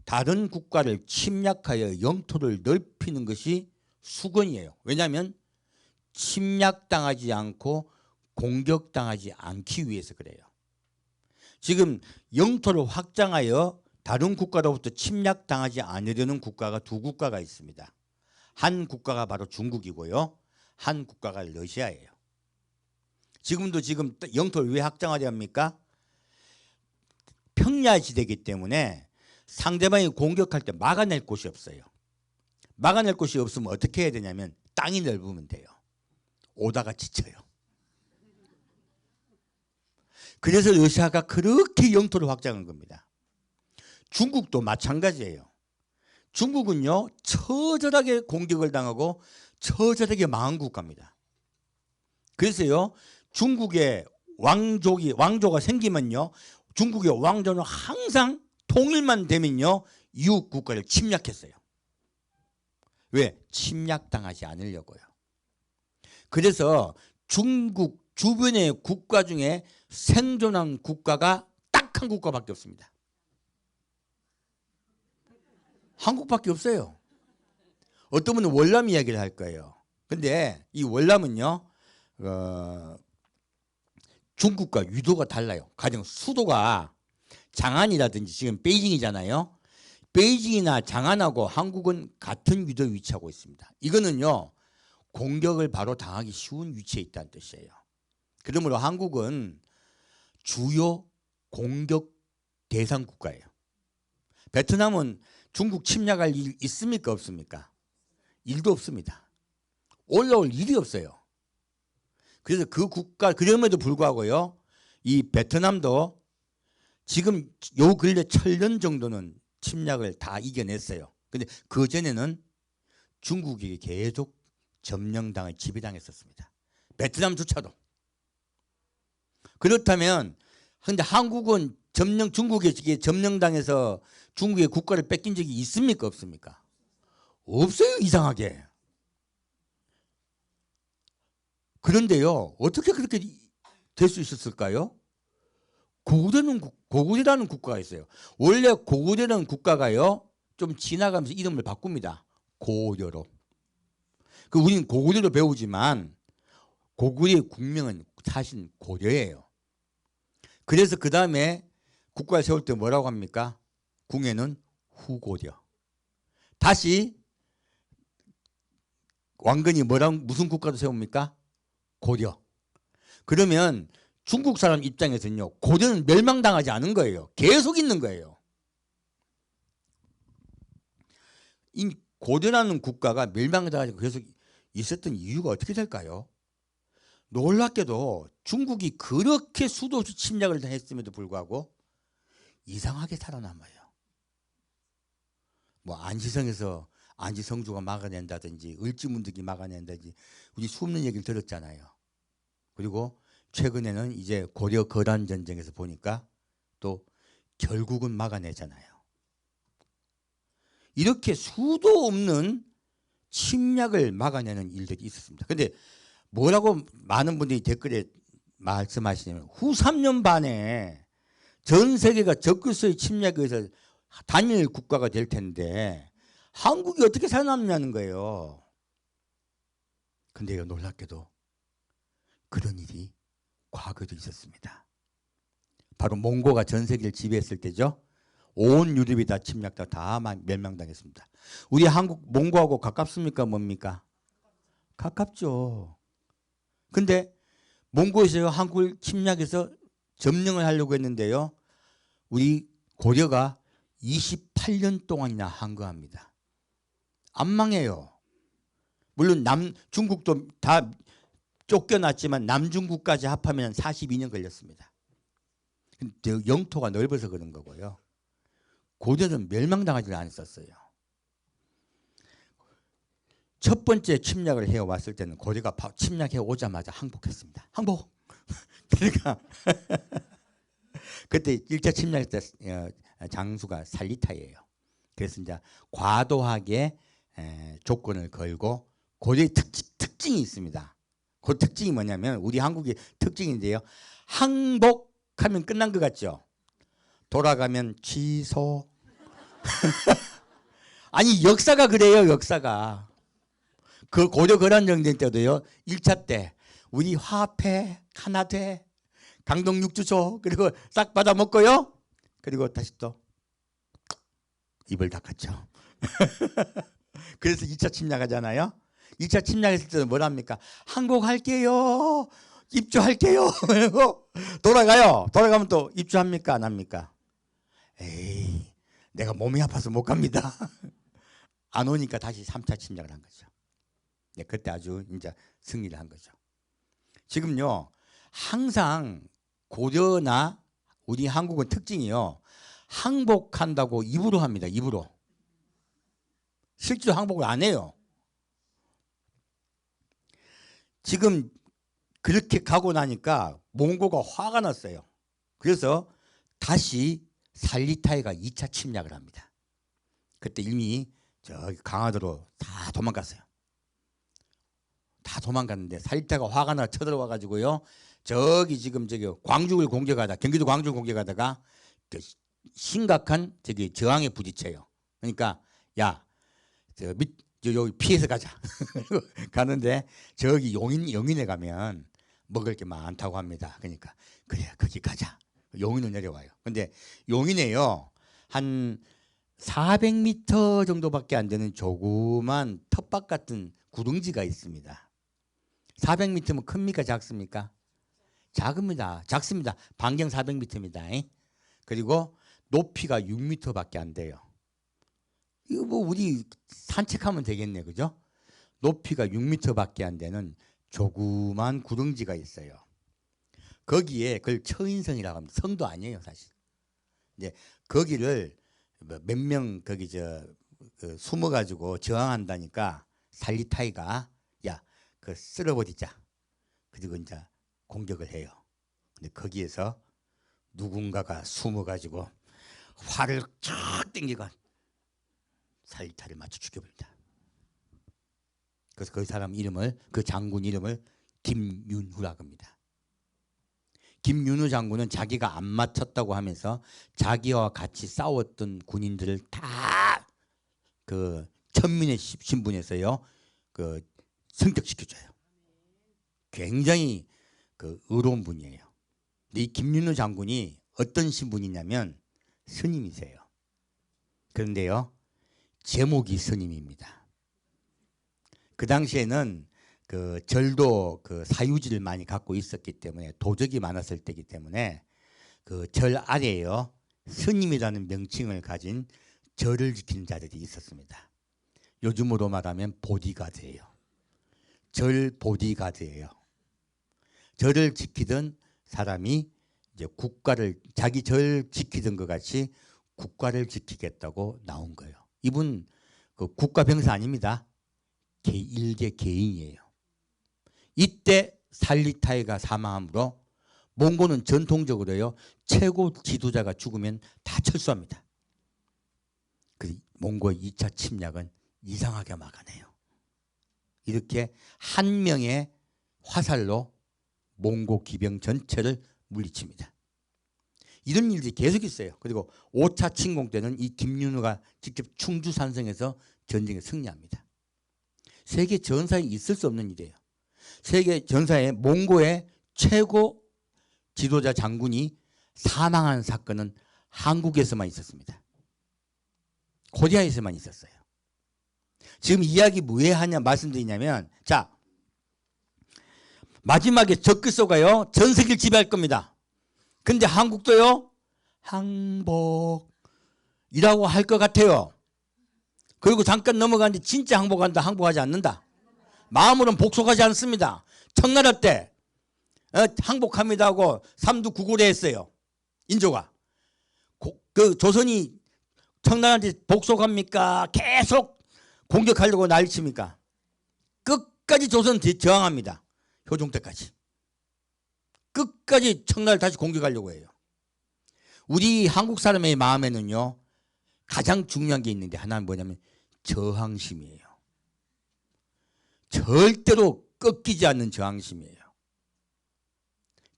S1: 다른 국가를 침략하여 영토를 넓히는 것이 수건이에요. 왜냐하면 침략당하지 않고 공격당하지 않기 위해서 그래요. 지금 영토를 확장하여 다른 국가로부터 침략당하지 않으려는 국가가 두 국가가 있습니다. 한 국가가 바로 중국이고요. 한 국가가 러시아예요. 지금도 지금 영토를 왜 확장하려 합니까? 평야지대이기 때문에 상대방이 공격할 때 막아낼 곳이 없어요. 막아낼 곳이 없으면 어떻게 해야 되냐면 땅이 넓으면 돼요. 오다가 지쳐요. 그래서 러시아가 그렇게 영토를 확장한 겁니다. 중국도 마찬가지예요. 중국은요 처절하게 공격을 당하고 처절하게 망한 국가입니다. 그래서요 중국의 왕조가 생기면요 중국의 왕조는 항상 통일만 되면요 이웃 국가를 침략했어요. 왜? 침략당하지 않으려고요. 그래서 중국 주변의 국가 중에 생존한 국가가 딱 한 국가밖에 없습니다. 한국밖에 없어요. 어떤 분은 월남 이야기를 할 거예요. 근데 이 월남은요 중국과 유도가 달라요. 가령 수도가 장안이라든지 지금 베이징이잖아요. 베이징이나 장안하고 한국은 같은 유도에 위치하고 있습니다. 이거는요 공격을 바로 당하기 쉬운 위치에 있다는 뜻이에요. 그러므로 한국은 주요 공격 대상 국가예요. 베트남은 중국 침략할 일 있습니까 없습니까? 일도 없습니다. 올라올 일이 없어요. 그래서 그 국가 그럼에도 불구하고요 이 베트남도 지금 요 근래 천년 정도는 침략을 다 이겨냈어요. 근데 그전에는 중국이 계속 점령당을 지배당했었습니다. 베트남조차도. 그렇다면 근데 한국은 중국에 점령당해서 중국의 국가를 뺏긴 적이 있습니까 없습니까? 없어요. 이상하게. 그런데요 어떻게 그렇게 될 수 있었을까요? 고구려라는 국가가 있어요. 원래 고구려라는 국가가요, 좀 지나가면서 이름을 바꿉니다. 고려로. 우리는 고구려로 배우지만 고구려의 국명은 사실 고려예요. 그래서 그 다음에 국가를 세울 때 뭐라고 합니까? 궁에는 후고려. 다시 왕건이 무슨 국가도 세웁니까? 고려. 그러면 중국 사람 입장에서는요, 고려는 멸망당하지 않은 거예요. 계속 있는 거예요. 이 고려라는 국가가 멸망당하지 계속 있었던 이유가 어떻게 될까요? 놀랍게도 중국이 그렇게 수도 없이 침략을 했음에도 불구하고 이상하게 살아남아요. 뭐 안시성에서 안시성주가 막아낸다든지 을지문득이 막아낸다든지 우리 수없는 얘기를 들었잖아요. 그리고 최근에는 이제 고려 거란 전쟁에서 보니까 또 결국은 막아내잖아요. 이렇게 수도 없는 침략을 막아내는 일들이 있었습니다. 근데 뭐라고 많은 분들이 댓글에 말씀하시냐면 후 3년 반에 전 세계가 적그리스도의 침략에 의해서 단일 국가가 될 텐데 한국이 어떻게 살아남냐는 거예요. 근데요, 놀랍게도 그런 일이 과거도 있었습니다. 바로 몽고가 전 세계를 지배했을 때죠. 온 유럽이 다 침략다 다 멸망당했습니다. 우리 한국 몽고하고 가깝습니까? 뭡니까? 가깝죠. 근데 몽고에서 한국을 침략해서 점령을 하려고 했는데요, 우리 고려가 28년 동안이나 항거합니다. 안 망해요. 물론 중국도 다 쫓겨났지만 남중국까지 합하면 42년 걸렸습니다. 근데 영토가 넓어서 그런 거고요. 고려는 멸망당하지 않았었어요. 첫 번째 침략을 해왔을 때는 고려가 침략해 오자마자 항복했습니다. 항복. 그러니까 그때 1차 침략 때 장수가 살리타예요. 그래서 이제 과도하게 조건을 걸고 고려의 특징이 있습니다. 그 특징이 뭐냐면 우리 한국의 특징인데요. 항복하면 끝난 것 같죠? 돌아가면 취소. 아니 역사가 그래요. 역사가. 그 고려 거란정쟁 때도요. 1차 때 우리 화폐 하나 돼. 강동 육주소 그리고 싹 받아 먹고요. 그리고 다시 또 입을 닦았죠. 그래서 2차 침략하잖아요. 2차 침략했을 때는 뭐랍니까? 항복할게요. 입주할게요. 돌아가요. 돌아가면 또 입주합니까? 안 합니까? 에이, 내가 몸이 아파서 못 갑니다. 안 오니까 다시 3차 침략을 한 거죠. 네, 그때 아주 이제 승리를 한 거죠. 지금요, 항상 고려나 우리 한국은 특징이요. 항복한다고 입으로 합니다. 입으로. 실제로 항복을 안 해요. 지금 그렇게 가고 나니까 몽고가 화가 났어요. 그래서 다시 살리타이가 2차 침략을 합니다. 그때 이미 저기 강화도로 다 도망갔어요. 다 도망갔는데 살리타이가 화가 나 쳐들어와 가지고요. 저기 광주를 공격하다 경기도 광주를 공격하다가 그 심각한 저기 저항에 부딪혀요. 그러니까 야, 여기 피해서 가자. 가는데 저기 용인에 가면 먹을 게 많다고 합니다. 그러니까 그래 거기 가자. 용인으로 내려와요. 근데 용인에요 한 400m 정도밖에 안 되는 조그만 텃밭 같은 구릉지가 있습니다. 400m면 큽니까 작습니까? 작습니다. 작습니다. 반경 400m입니다. 그리고 높이가 6m밖에 안 돼요. 이거 뭐 우리 산책하면 되겠네, 그죠? 높이가 6m밖에 안 되는 조그만 구릉지가 있어요. 거기에 그걸 처인성이라고 합니다. 성도 아니에요, 사실. 이제 거기를 몇 명 거기 숨어가지고 저항한다니까 살리타이가 야, 그 쓸어버리자. 그리고 이제 공격을 해요. 근데 거기에서 누군가가 숨어가지고 활을 쫙 당기고 살리타를 맞춰 죽여버립니다. 그래서 그 사람 이름을 그 장군 이름을 김윤후라고 합니다. 김윤우 장군은 자기가 안 맞췄다고 하면서 자기와 같이 싸웠던 군인들을 다 그 천민의 신분에서요 그 승격시켜줘요. 굉장히 그 의로운 분이에요. 근데 이 김윤우 장군이 어떤 신분이냐면 스님이세요. 그런데요 제목이 스님입니다. 그 당시에는 그 절도 그 사유지를 많이 갖고 있었기 때문에 도적이 많았을 때이기 때문에 그 절 아래에요 스님이라는 명칭을 가진 절을 지키는 자들이 있었습니다. 요즘으로 말하면 보디가드예요. 절 보디가드예요. 절을 지키던 사람이 이제 국가를 자기 절 지키던 것 같이 국가를 지키겠다고 나온 거예요. 이분 그 국가 병사 아닙니다. 일개 개인이에요. 이때 살리타이가 사망함으로 몽고는 전통적으로요 최고 지도자가 죽으면 다 철수합니다. 그 몽고의 2차 침략은 이상하게 막아내요. 이렇게 한 명의 화살로 몽고 기병 전체를 물리칩니다. 이런 일들이 계속 있어요. 그리고 5차 침공 때는 이 김윤우가 직접 충주산성에서 전쟁에 승리합니다. 세계 전사에 있을 수 없는 일이에요. 세계 전사에 몽고의 최고 지도자 장군이 사망한 사건은 한국에서만 있었습니다. 코리아에서만 있었어요. 지금 이야기 왜 하냐 말씀드리냐면 자 마지막에 적그리스도가요 전 세계를 지배할 겁니다. 근데 한국도요 항복이라고 할 것 같아요. 그리고 잠깐 넘어가는데 진짜 항복한다 항복하지 않는다. 마음으로는 복속하지 않습니다. 청나라 때 항복합니다 하고 삼두구고래 했어요. 인조가. 그 조선이 청나라한테 복속합니까? 계속 공격하려고 난리칩니까? 끝까지 조선 저항합니다. 효종 때까지. 끝까지 청나라를 다시 공격하려고 해요. 우리 한국 사람의 마음에는요 가장 중요한 게 있는데 하나는 뭐냐면 저항심이에요. 절대로 꺾이지 않는 저항심이에요.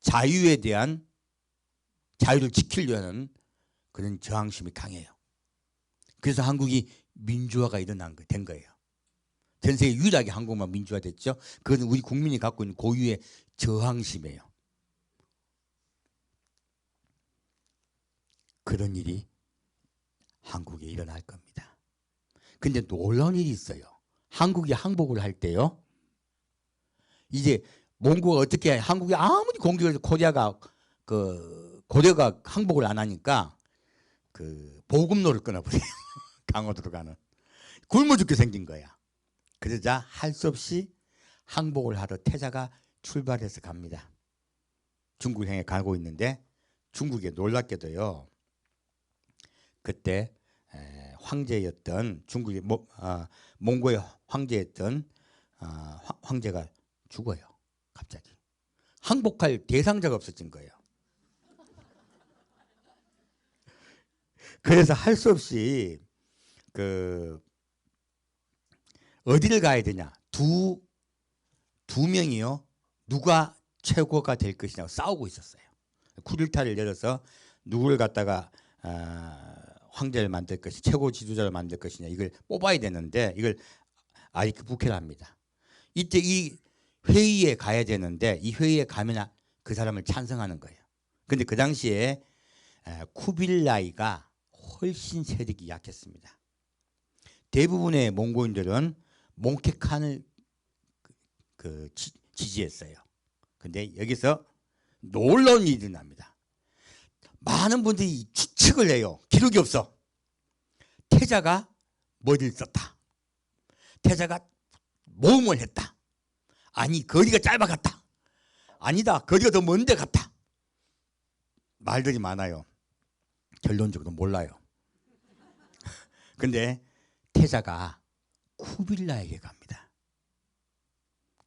S1: 자유에 대한 자유를 지키려는 그런 저항심이 강해요. 그래서 한국이 민주화가 된 거예요. 전 세계 유일하게 한국만 민주화됐죠. 그건 우리 국민이 갖고 있는 고유의 저항심이에요. 그런 일이 한국에 일어날 겁니다. 근데 놀라운 일이 있어요. 한국이 항복을 할 때요. 이제 몽고가 어떻게 한국이 아무리 공격을 해도 고려가 항복을 안 하니까 그 보급로를 끊어버려요. 강화도로 가는. 굶어 죽게 생긴 거야. 그러자 할 수 없이 항복을 하러 태자가 출발해서 갑니다. 중국 향해 가고 있는데 중국에 놀랍게도요. 그때 황제였던 중국의 몽고의 황제였던 황제가 죽어요. 갑자기. 항복할 대상자가 없어진 거예요. 그래서 할 수 없이 어디를 가야 되냐. 두 명이요. 누가 최고가 될 것이냐고 싸우고 있었어요. 쿠데타를 열어서 누구를 갖다가 황제를 만들 것이 최고 지도자를 만들 것이냐 이걸 뽑아야 되는데 이걸 아리크 부케를 합니다. 이때 이 회의에 가야 되는데 이 회의에 가면 그 사람을 찬성하는 거예요. 근데 그 당시에 쿠빌라이가 훨씬 세력이 약했습니다. 대부분의 몽고인들은 몽케칸을 지지했어요. 근데 여기서 놀라운 일이 납니다. 많은 분들이 추측을 해요. 기록이 없어. 태자가 머리를 썼다. 태자가 모험을 했다. 아니 거리가 짧아갔다. 아니다. 거리가 더 먼데 갔다. 말들이 많아요. 결론적으로 몰라요. 근데 태자가 쿠빌라에게 갑니다.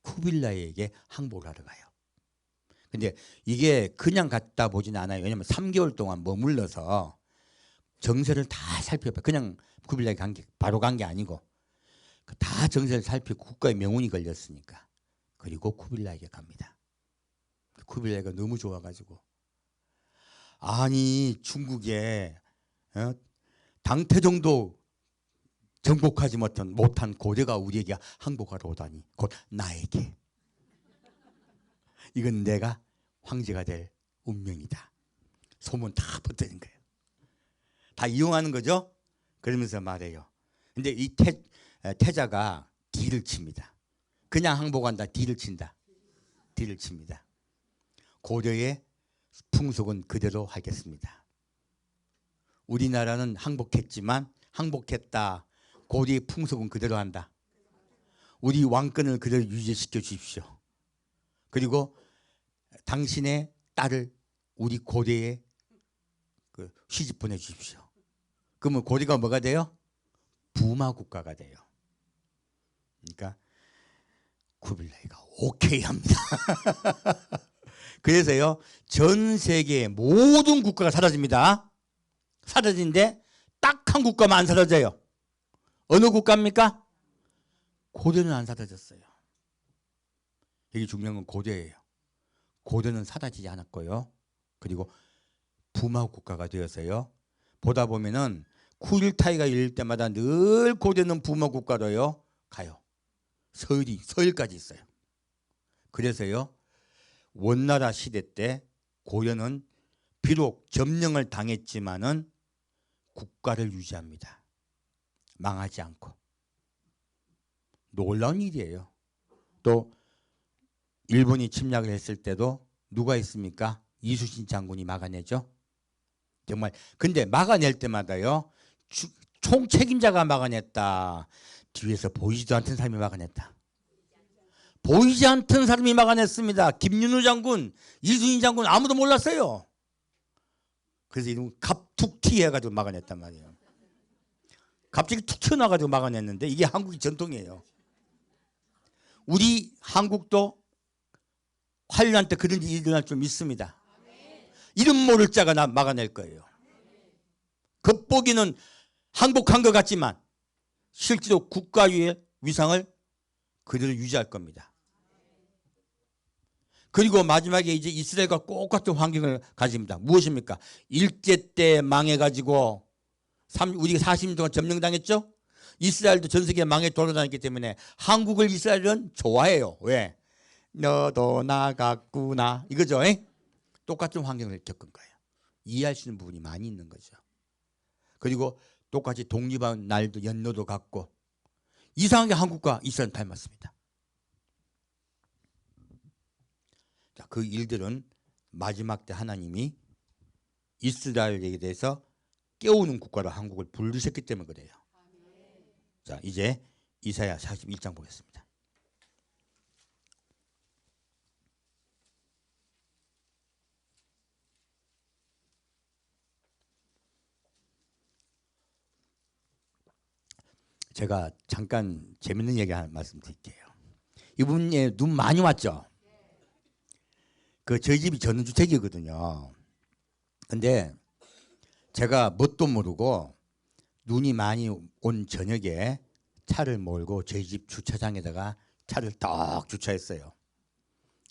S1: 쿠빌라에게 항복을 하러 가요. 근데 이게 그냥 갔다 보진 않아요. 왜냐하면 3개월 동안 머물러서 정세를 다 살펴봐요. 그냥 쿠빌라에게 바로 간 게 아니고 다 정세를 살피고 국가의 명운이 걸렸으니까. 그리고 쿠빌라에게 갑니다. 쿠빌라이가 너무 좋아가지고 아니 중국에 당태종도 정복하지 못한 고려가 우리에게 항복하러 오다니 곧 나에게 이건 내가 황제가 될 운명이다. 소문 다 퍼뜨린 거예요. 다 이용하는 거죠. 그러면서 말해요. 근데 이 태자가 딜을 칩니다. 그냥 항복한다. 딜을 친다. 딜을 칩니다. 고려의 풍속은 그대로 하겠습니다. 우리나라는 항복했다. 고려의 풍속은 그대로 한다. 우리 왕권을 그대로 유지시켜 주십시오. 그리고 당신의 딸을 우리 고려에 시집 보내주십시오. 그러면 고려가 뭐가 돼요? 부마 국가가 돼요. 그러니까 쿠빌라이가 오케이 합니다. 그래서요 전 세계의 모든 국가가 사라집니다. 사라지는데 딱 한 국가만 안 사라져요. 어느 국가입니까? 고려는 안 사라졌어요. 여기 중요한 건 고려예요. 고려는 사라지지 않았고요. 그리고 부마 국가가 되었어요. 보다 보면은 쿠릴타이가 열릴 때마다 늘 고려는 부마 국가로요 가요. 서일까지 있어요. 그래서요 원나라 시대 때 고려는 비록 점령을 당했지만은 국가를 유지합니다. 망하지 않고. 놀라운 일이에요. 또 일본이 침략을 했을 때도 누가 있습니까? 이순신 장군이 막아내죠. 정말 근데 막아낼 때마다요 총책임자가 막아냈다. 뒤에서 보이지도 않던 사람이 막아냈다. 보이지 않던 사람이 막아냈습니다. 김윤우 장군, 이순신 장군 아무도 몰랐어요. 그래서 이름 갑툭튀 해가지고 막아냈단 말이에요. 갑자기 툭 튀어나와가지고 막아냈는데 이게 한국의 전통이에요. 우리 한국도 환란 때 그런 일이 일어날 줄 믿습니다. 이름 모를 자가 막아낼 거예요. 겉보기는 항복한 것 같지만 실제로 국가의 위상을 그대로 유지할 겁니다. 그리고 마지막에 이제 이스라엘과 똑같은 환경을 가집니다. 무엇입니까? 일제 때 망해가지고 우리가 40년 동안 점령당했죠? 이스라엘도 전 세계 망해 돌아다녔기 때문에 한국을 이스라엘은 좋아해요. 왜? 너도 나갔구나 이거죠. 에? 똑같은 환경을 겪은 거예요. 이해할 수 있는 부분이 많이 있는 거죠. 그리고 똑같이 독립한 날도 연로도 같고 이상하게 한국과 이스라엘 닮았습니다. 자, 그 일들은 마지막 때 하나님이 이스라엘에 대해서 깨우는 국가로 한국을 부르셨기 때문에 그래요. 자, 이제 이사야 41장 보겠습니다. 제가 잠깐 재밌는 얘기 하나 말씀드릴게요. 이분이 눈 많이 왔죠? 저희 집이 전원주택이거든요. 근데 제가 뭣도 모르고 눈이 많이 온 저녁에 차를 몰고 저희 집 주차장에다가 차를 딱 주차했어요.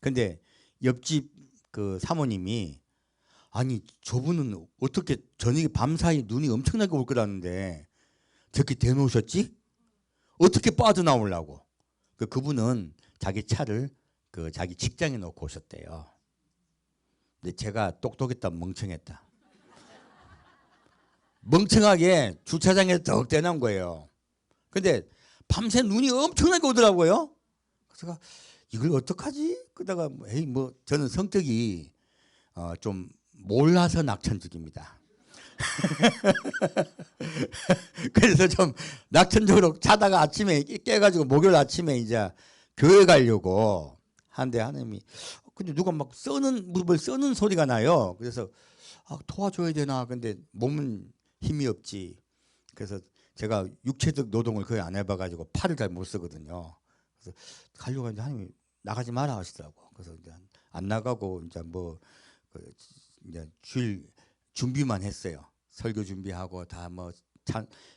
S1: 근데 옆집 그 사모님이 아니 저분은 어떻게 저녁에 밤사이 눈이 엄청나게 올 거라는데 저렇게 대놓으셨지? 어떻게 빠져나오려고? 그분은 자기 차를 자기 직장에 놓고 오셨대요. 근데 제가 똑똑했다 멍청했다. 멍청하게 주차장에 덕 대놓은 거예요. 근데 밤새 눈이 엄청나게 오더라고요. 그래서 이걸 어떡하지? 그러다가 에이 뭐 저는 성격이 좀 몰라서 낙천적입니다. 그래서 좀 낙천적으로 자다가 아침에 깨가지고 목요일 아침에 이제 교회 가려고 하는데 하나님이 근데 누가 막 뭘 써는 소리가 나요. 그래서 도와줘야 되나. 근데 몸은 힘이 없지. 그래서 제가 육체적 노동을 거의 안 해봐가지고 팔을 잘 못 쓰거든요. 그래서 가려고 하는데 하나님이 나가지 마라 하시더라고. 그래서 이제 안 나가고 이제 이제 주일 준비만 했어요. 설교 준비하고 다 뭐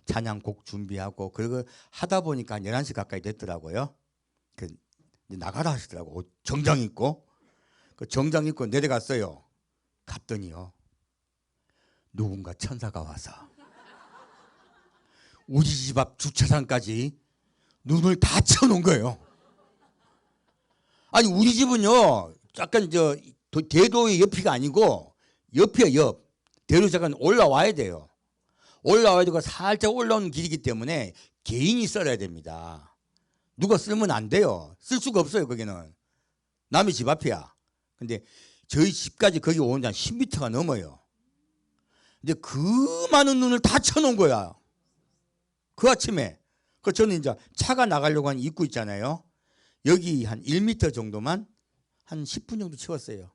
S1: 찬양곡 준비하고 그리고 하다 보니까 11시 가까이 됐더라고요. 나가라 하시더라고. 정장 입고. 그 정장 입고 내려갔어요. 갔더니요, 누군가 천사가 와서 우리 집 앞 주차장까지 눈을 다 쳐놓은 거예요. 아니 우리 집은요 약간 저 대도의 옆이가 아니고 옆이야 옆. 대로 잠깐 올라와야 돼요. 올라와야 되고 살짝 올라오는 길이기 때문에 개인이 썰어야 됩니다. 누가 쓸면 안 돼요. 쓸 수가 없어요. 거기는 남의 집 앞이야. 근데 저희 집까지 거기 오는데 한 10m가 넘어요. 근데 그 많은 눈을 다 쳐놓은 거야. 그 아침에. 그 저는 이제 차가 나가려고 한 입구 있잖아요. 여기 한 1m 정도만 한 10분 정도 치웠어요.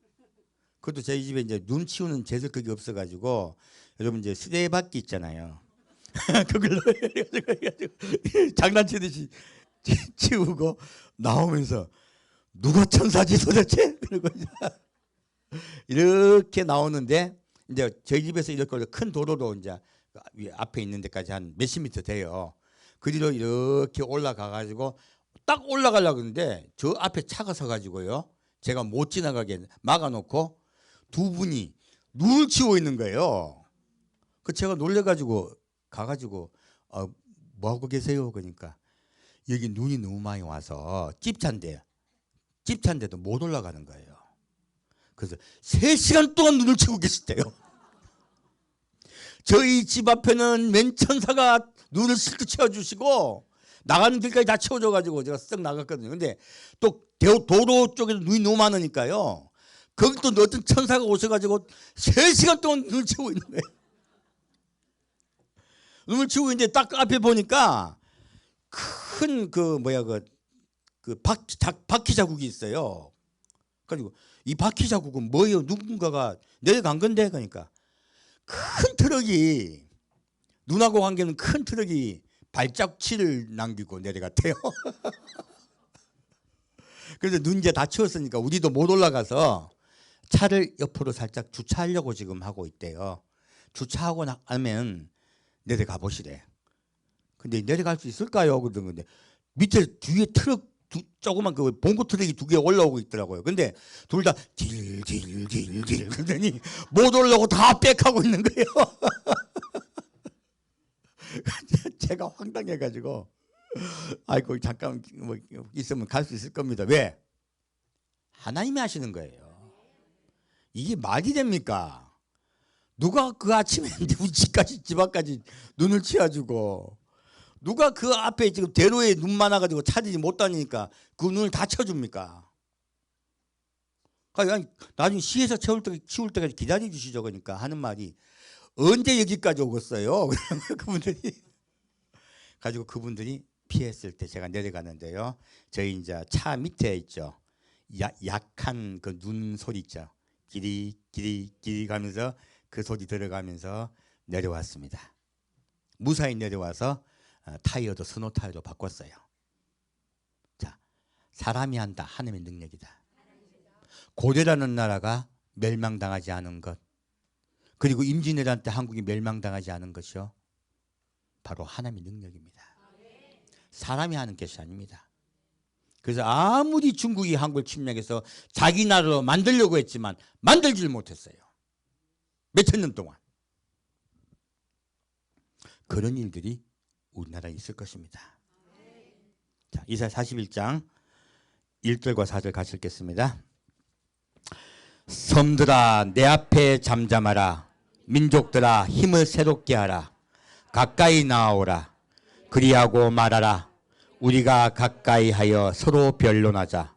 S1: 그것도 저희 집에 이제 눈 치우는 제습기가 없어가지고 여러분 이제 쓰레받기 있잖아요. 그걸로 장난치듯이 치우고 나오면서 누가 천사지 도대체? 그러고 이렇게 나오는데 이제 저희 집에서 이렇게 큰 도로로 이제 앞에 있는 데까지 한 몇십 미터 돼요. 그 뒤로 이렇게 올라가 가지고 딱 올라가려고 하는데 저 앞에 차가 서 가지고요. 제가 못 지나가게 막아놓고 두 분이 눈을 치우고 있는 거예요. 그 제가 놀래가지고 가가지고 뭐 하고 계세요? 그러니까 여기 눈이 너무 많이 와서 집찬데도 못 올라가는 거예요. 그래서 3시간 동안 눈을 치고 계시대요. 저희 집 앞에는 맨천사가 눈을 실컷 채워주시고 나가는 길까지 다 채워줘가지고 제가 쓱 나갔거든요. 근데 또 도로 쪽에도 눈이 너무 많으니까요. 거기 또 어떤 천사가 오셔가지고 3시간 동안 눈을 치우고 있는 거예요. 눈을 치우고 있는데 딱 앞에 보니까 큰 바퀴 자국이 있어요. 그래가지고 이 바퀴 자국은 뭐예요? 누군가가 내려간 건데 그러니까 큰 트럭이 눈하고 관계는 큰 트럭이 발자취를 남기고 내려갔대요. 그래서 눈 이제 다 치웠으니까 우리도 못 올라가서 차를 옆으로 살짝 주차하려고 지금 하고 있대요. 주차하고 나면 내려가 보시래. 근데 내려갈 수 있을까요? 그러는데 밑에 뒤에 트럭 조그만 그 봉고 트럭이 2개 올라오고 있더라고요. 근데 둘 다 딜 그러더니 못 올라오고 다 백하고 있는 거예요. 제가 황당해가지고 아이고 잠깐 뭐 있으면 갈 수 있을 겁니다. 왜? 하나님이 하시는 거예요. 이게 말이 됩니까? 누가 그 아침에 우리 집 앞까지 눈을 치워주고 누가 그 앞에 지금 대로에 눈 많아가지고 찾지 못 다니니까 그 눈을 다 쳐줍니까? 그러니까 나중에 시에서 치울 때까지 기다려 주시죠. 그러니까 하는 말이 언제 여기까지 오겠어요? 그분들이 피했을 때 제가 내려가는데요. 저희 이제 차 밑에 있죠. 약한 그 눈 소리 있죠. 기리 가면서 그 소리 들어가면서 내려왔습니다. 무사히 내려와서 타이어도 스노 타이어로 바꿨어요. 자, 사람이 한다. 하나님의 능력이다. 고려라는 나라가 멸망당하지 않은 것, 그리고 임진왜란 때 한국이 멸망당하지 않은 것이요, 바로 하나님의 능력입니다. 사람이 하는 것이 아닙니다. 그래서 아무리 중국이 한국을 침략해서 자기 나라로 만들려고 했지만 만들질 못했어요. 몇천 년 동안. 그런 일들이 우리나라에 있을 것입니다. 자, 이사야 41장 1절과 4절 같이 읽겠습니다. 섬들아 내 앞에 잠잠하라. 민족들아 힘을 새롭게 하라. 가까이 나아오라. 그리하고 말하라. 우리가 가까이 하여 서로 변론하자.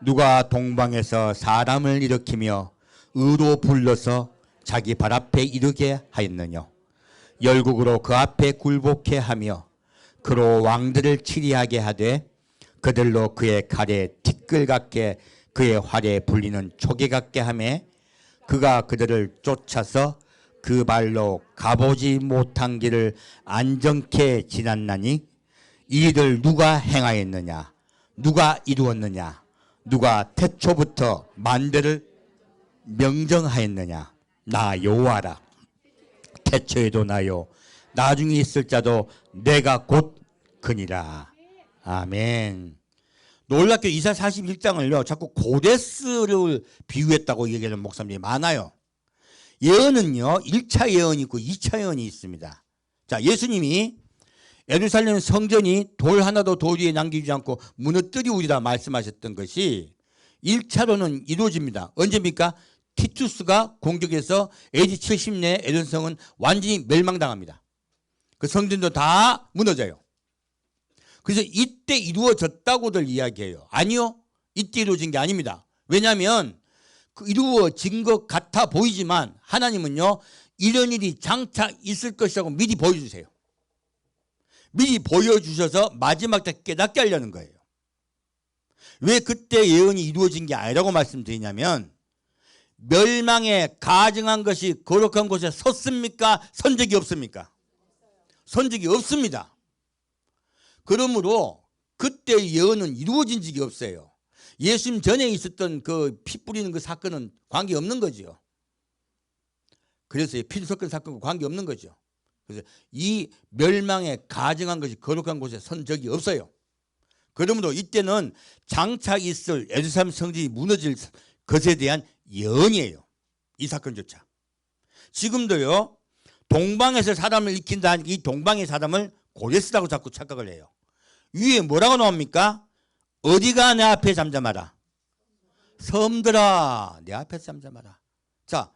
S1: 누가 동방에서 사람을 일으키며 의로 불러서 자기 발 앞에 이르게 하였느냐. 열국으로 그 앞에 굴복해 하며 그로 왕들을 치리하게 하되 그들로 그의 칼에 티끌 같게 그의 활에 불리는 초계 같게 하매 그가 그들을 쫓아서 그 발로 가보지 못한 길을 안정케 지났나니 이를 누가 행하였느냐. 누가 이루었느냐. 누가 태초부터 만대를 명정하였느냐. 나 여호와라. 태초에도 나요 나중에 있을 자도 내가 곧 그니라. 아멘. 놀랍게 이사 41장을요 자꾸 고데스를 비유했다고 얘기하는 목사님들이 많아요. 예언은요 1차 예언이 있고 2차 예언이 있습니다. 자, 예수님이 예루살렘 성전이 돌 하나도 돌 위에 남기지 않고 무너뜨리우리라 말씀하셨던 것이 1차로는 이루어집니다. 언제입니까? 티투스가 공격해서 AD 70내 에덴성은 완전히 멸망당합니다. 그 성전도 다 무너져요. 그래서 이때 이루어졌다고들 이야기해요. 아니요, 이때 이루어진 게 아닙니다. 왜냐하면 그 이루어진 것 같아 보이지만 하나님은요 이런 일이 장차 있을 것이라고 미리 보여주세요. 미리 보여주셔서 마지막 때 깨닫게 하려는 거예요. 왜 그때 예언이 이루어진 게 아니라고 말씀드리냐면 멸망에 가증한 것이 거룩한 곳에 섰습니까? 선 적이 없습니까? 선 적이 없습니다. 그러므로 그때 예언은 이루어진 적이 없어요. 예수님 전에 있었던 그 피 뿌리는 그 사건은 관계없는 거죠. 그래서 피 섞은 사건과 관계없는 거죠. 그래서 이 멸망에 가증한 것이 거룩한 곳에 선 적이 없어요. 그러므로 이때는 장차 있을 예루살렘 성전이 무너질 것에 대한 예언이에요. 이 사건조차. 지금도요 동방에서 사람을 일으킨다 하니까 이 동방의 사람을 고레스라고 자꾸 착각을 해요. 위에 뭐라고 나옵니까? 어디가 내 앞에 잠잠하라. 섬들아 내 앞에서 잠잠하라. 자,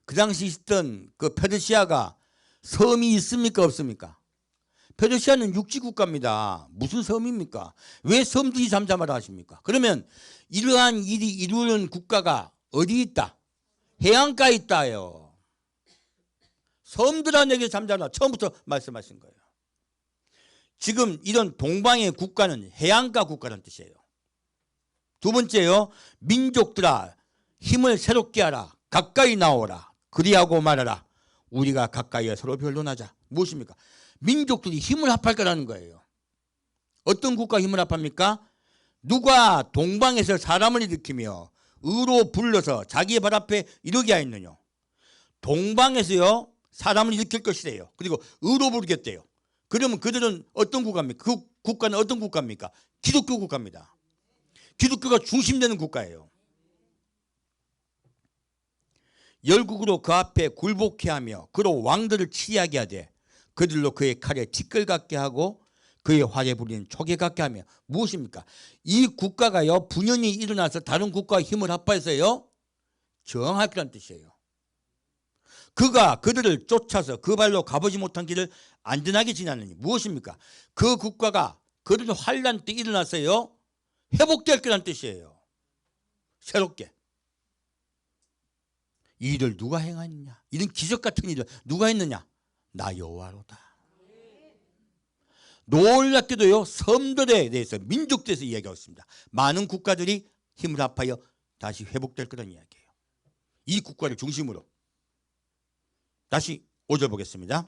S1: 그 당시 있던 그 페르시아가 섬이 있습니까 없습니까? 페르시아는 육지국가입니다. 무슨 섬입니까? 왜 섬들이 잠잠하라 하십니까? 그러면 이러한 일이 이루는 국가가 어디 있다? 해안가에 있다요. 섬들아 내게 잠잠하라. 처음부터 말씀하신 거예요. 지금 이런 동방의 국가는 해안가 국가라는 뜻이에요. 두 번째요. 민족들아 힘을 새롭게 하라. 가까이 나오라. 그리하고 말하라. 우리가 가까이에 서로 변론하자. 무엇입니까? 민족들이 힘을 합할 거라는 거예요. 어떤 국가 힘을 합합니까? 누가 동방에서 사람을 일으키며 의로 불러서 자기의 발 앞에 이르게 하였느냐. 동방에서요 사람을 일으킬 것이래요. 그리고 의로 부르겠대요. 그러면 그들은 어떤 국가입니까? 그 국가는 어떤 국가입니까? 기독교 국가입니다. 기독교가 중심되는 국가예요. 열국으로 그 앞에 굴복해 하며 그로 왕들을 치하게 하되 그들로 그의 칼에 티끌 같게 하고 그의 활에 부리는 초계 같게 하며 무엇입니까? 이 국가가요 분연히 일어나서 다른 국가와 힘을 합해서요 저항할 거란 뜻이에요. 그가 그들을 쫓아서 그 발로 가보지 못한 길을 안전하게 지나느니 무엇입니까? 그 국가가 그들 환란 때 일어나서요 회복될 거란 뜻이에요. 새롭게. 이 일을 누가 행하느냐? 이런 기적 같은 일을 누가 했느냐? 나 여호와로다. 놀랍게도요 섬들에 대해서 민족들에서 이야기하고 있습니다. 많은 국가들이 힘을 합하여 다시 회복될 거란 이야기예요. 이 국가를 중심으로. 다시 5절 보겠습니다.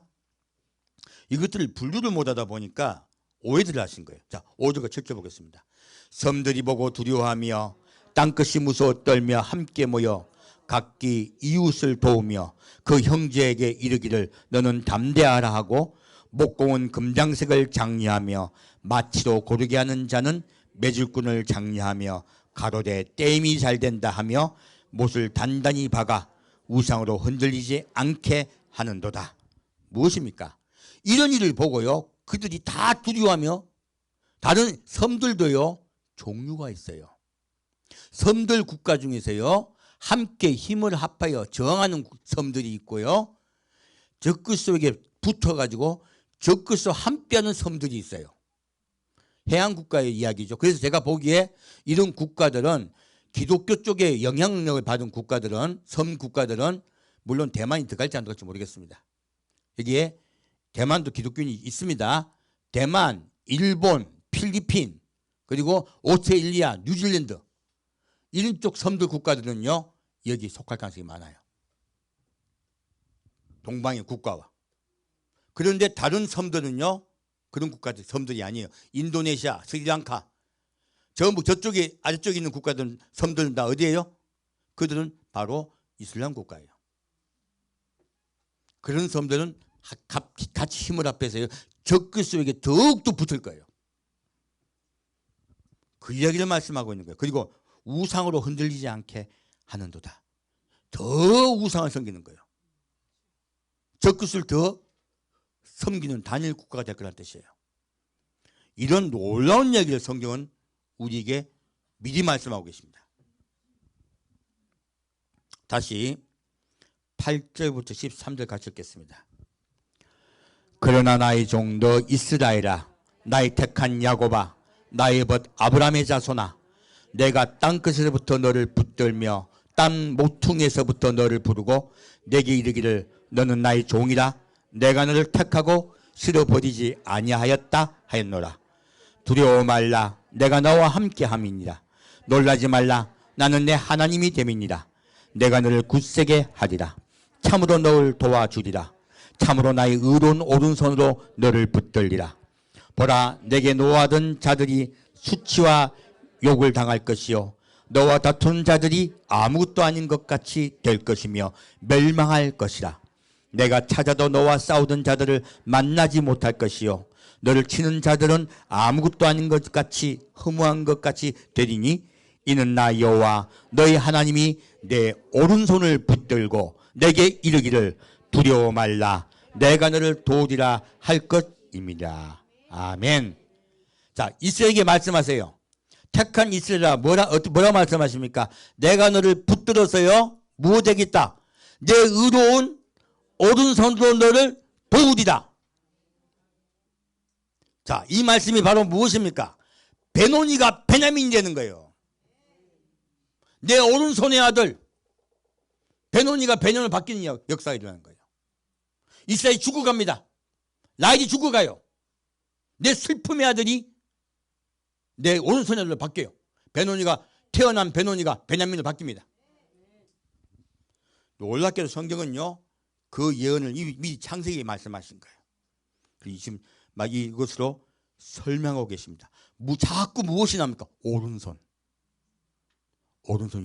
S1: 이것들을 분류를 못하다 보니까 오해들을 하신 거예요. 자, 5절과 7절 보겠습니다. 섬들이 보고 두려워하며 땅끝이 무서워 떨며 함께 모여 각기 이웃을 도우며 그 형제에게 이르기를 너는 담대하라 하고 목공은 금장색을 장려하며 마치로 고르게 하는 자는 매질꾼을 장려하며 가로되 땜이 잘 된다 하며 못을 단단히 박아 우상으로 흔들리지 않게 하는도다. 무엇입니까? 이런 일을 보고요 그들이 다 두려워하며 다른 섬들도요 종류가 있어요. 섬들 국가 중에서요 함께 힘을 합하여 저항하는 섬들이 있고요 적그리스도에게 붙어가지고 적그리스도와 함께하는 섬들이 있어요. 해양 국가의 이야기죠. 그래서 제가 보기에 이런 국가들은 기독교 쪽에 영향력을 받은 국가들은 섬 국가들은 물론 대만이 들어갈지 안 들어갈지 모르겠습니다. 여기에 대만도 기독교인이 있습니다. 대만, 일본, 필리핀 그리고 오스트레일리아, 뉴질랜드 이런 쪽 섬들 국가들은요 여기 속할 가능성이 많아요. 동방의 국가와. 그런데 다른 섬들은요 그런 국가들 섬들이 아니에요. 인도네시아, 스리랑카 전부 저쪽에 아래쪽에 있는 국가들은 섬들은 다 어디예요? 그들은 바로 이슬람 국가예요. 그런 섬들은 같이 힘을 합해서요 적그리스도에게 더욱더 붙을 거예요. 그 이야기를 말씀하고 있는 거예요. 그리고 우상으로 흔들리지 않게 하는도다. 더 우상을 섬기는 거예요. 적그리스도를 더 섬기는 단일 국가가 될 거란 뜻이에요. 이런 놀라운 이야기를 성경은 우리에게 미리 말씀하고 계십니다. 다시 8절부터 13절 같이 읽겠습니다. 그러나 나의 종도 이스라엘아, 나의 택한 야곱아, 나의 벗 아브라함의 자손아, 내가 땅끝에서부터 너를 붙들며 땅 모퉁이에서부터 너를 부르고 내게 이르기를 너는 나의 종이라, 내가 너를 택하고 실어 버리지 아니하였다 하였노라. 두려워 말라, 내가 너와 함께함이니라. 놀라지 말라, 나는 내 하나님이 됨이니라. 내가 너를 굳세게 하리라. 참으로 너를 도와주리라. 참으로 나의 의로운 오른손으로 너를 붙들리라. 보라, 내게 노하던 자들이 수치와 욕을 당할 것이요 너와 다투는 자들이 아무것도 아닌 것 같이 될 것이며 멸망할 것이라. 내가 찾아도 너와 싸우던 자들을 만나지 못할 것이요 너를 치는 자들은 아무것도 아닌 것 같이 허무한 것 같이 되리니 이는 나 여호와 너희 하나님이 내 오른손을 붙들고 내게 이르기를 두려워 말라, 내가 너를 도우리라 할 것입니다. 아멘. 자, 이스라엘에게 말씀하세요. 택한 이스라엘아, 뭐라고 말씀하십니까? 내가 너를 붙들어서요 무엇되겠다? 내 의로운 오른손으로 너를 도우리라. 자, 이 말씀이 바로 무엇입니까? 베노니가 베냐민이 되는 거예요. 내 오른손의 아들 베노니가 베냐민으로 바뀌는 역사가 일어나는 거예요. 이스라엘이 죽어갑니다. 라헬이 죽어가요. 내 슬픔의 아들이 내 오른손의 아들로 바뀌어요. 베노니가 태어난 베노니가 베냐민으로 바뀝니다. 놀랍게도 성경은요 그 예언을 미리 창세기에 말씀하신 거예요. 그리고 지금 막 이것으로 설명하고 계십니다. 자꾸 무엇이 나옵니까? 오른손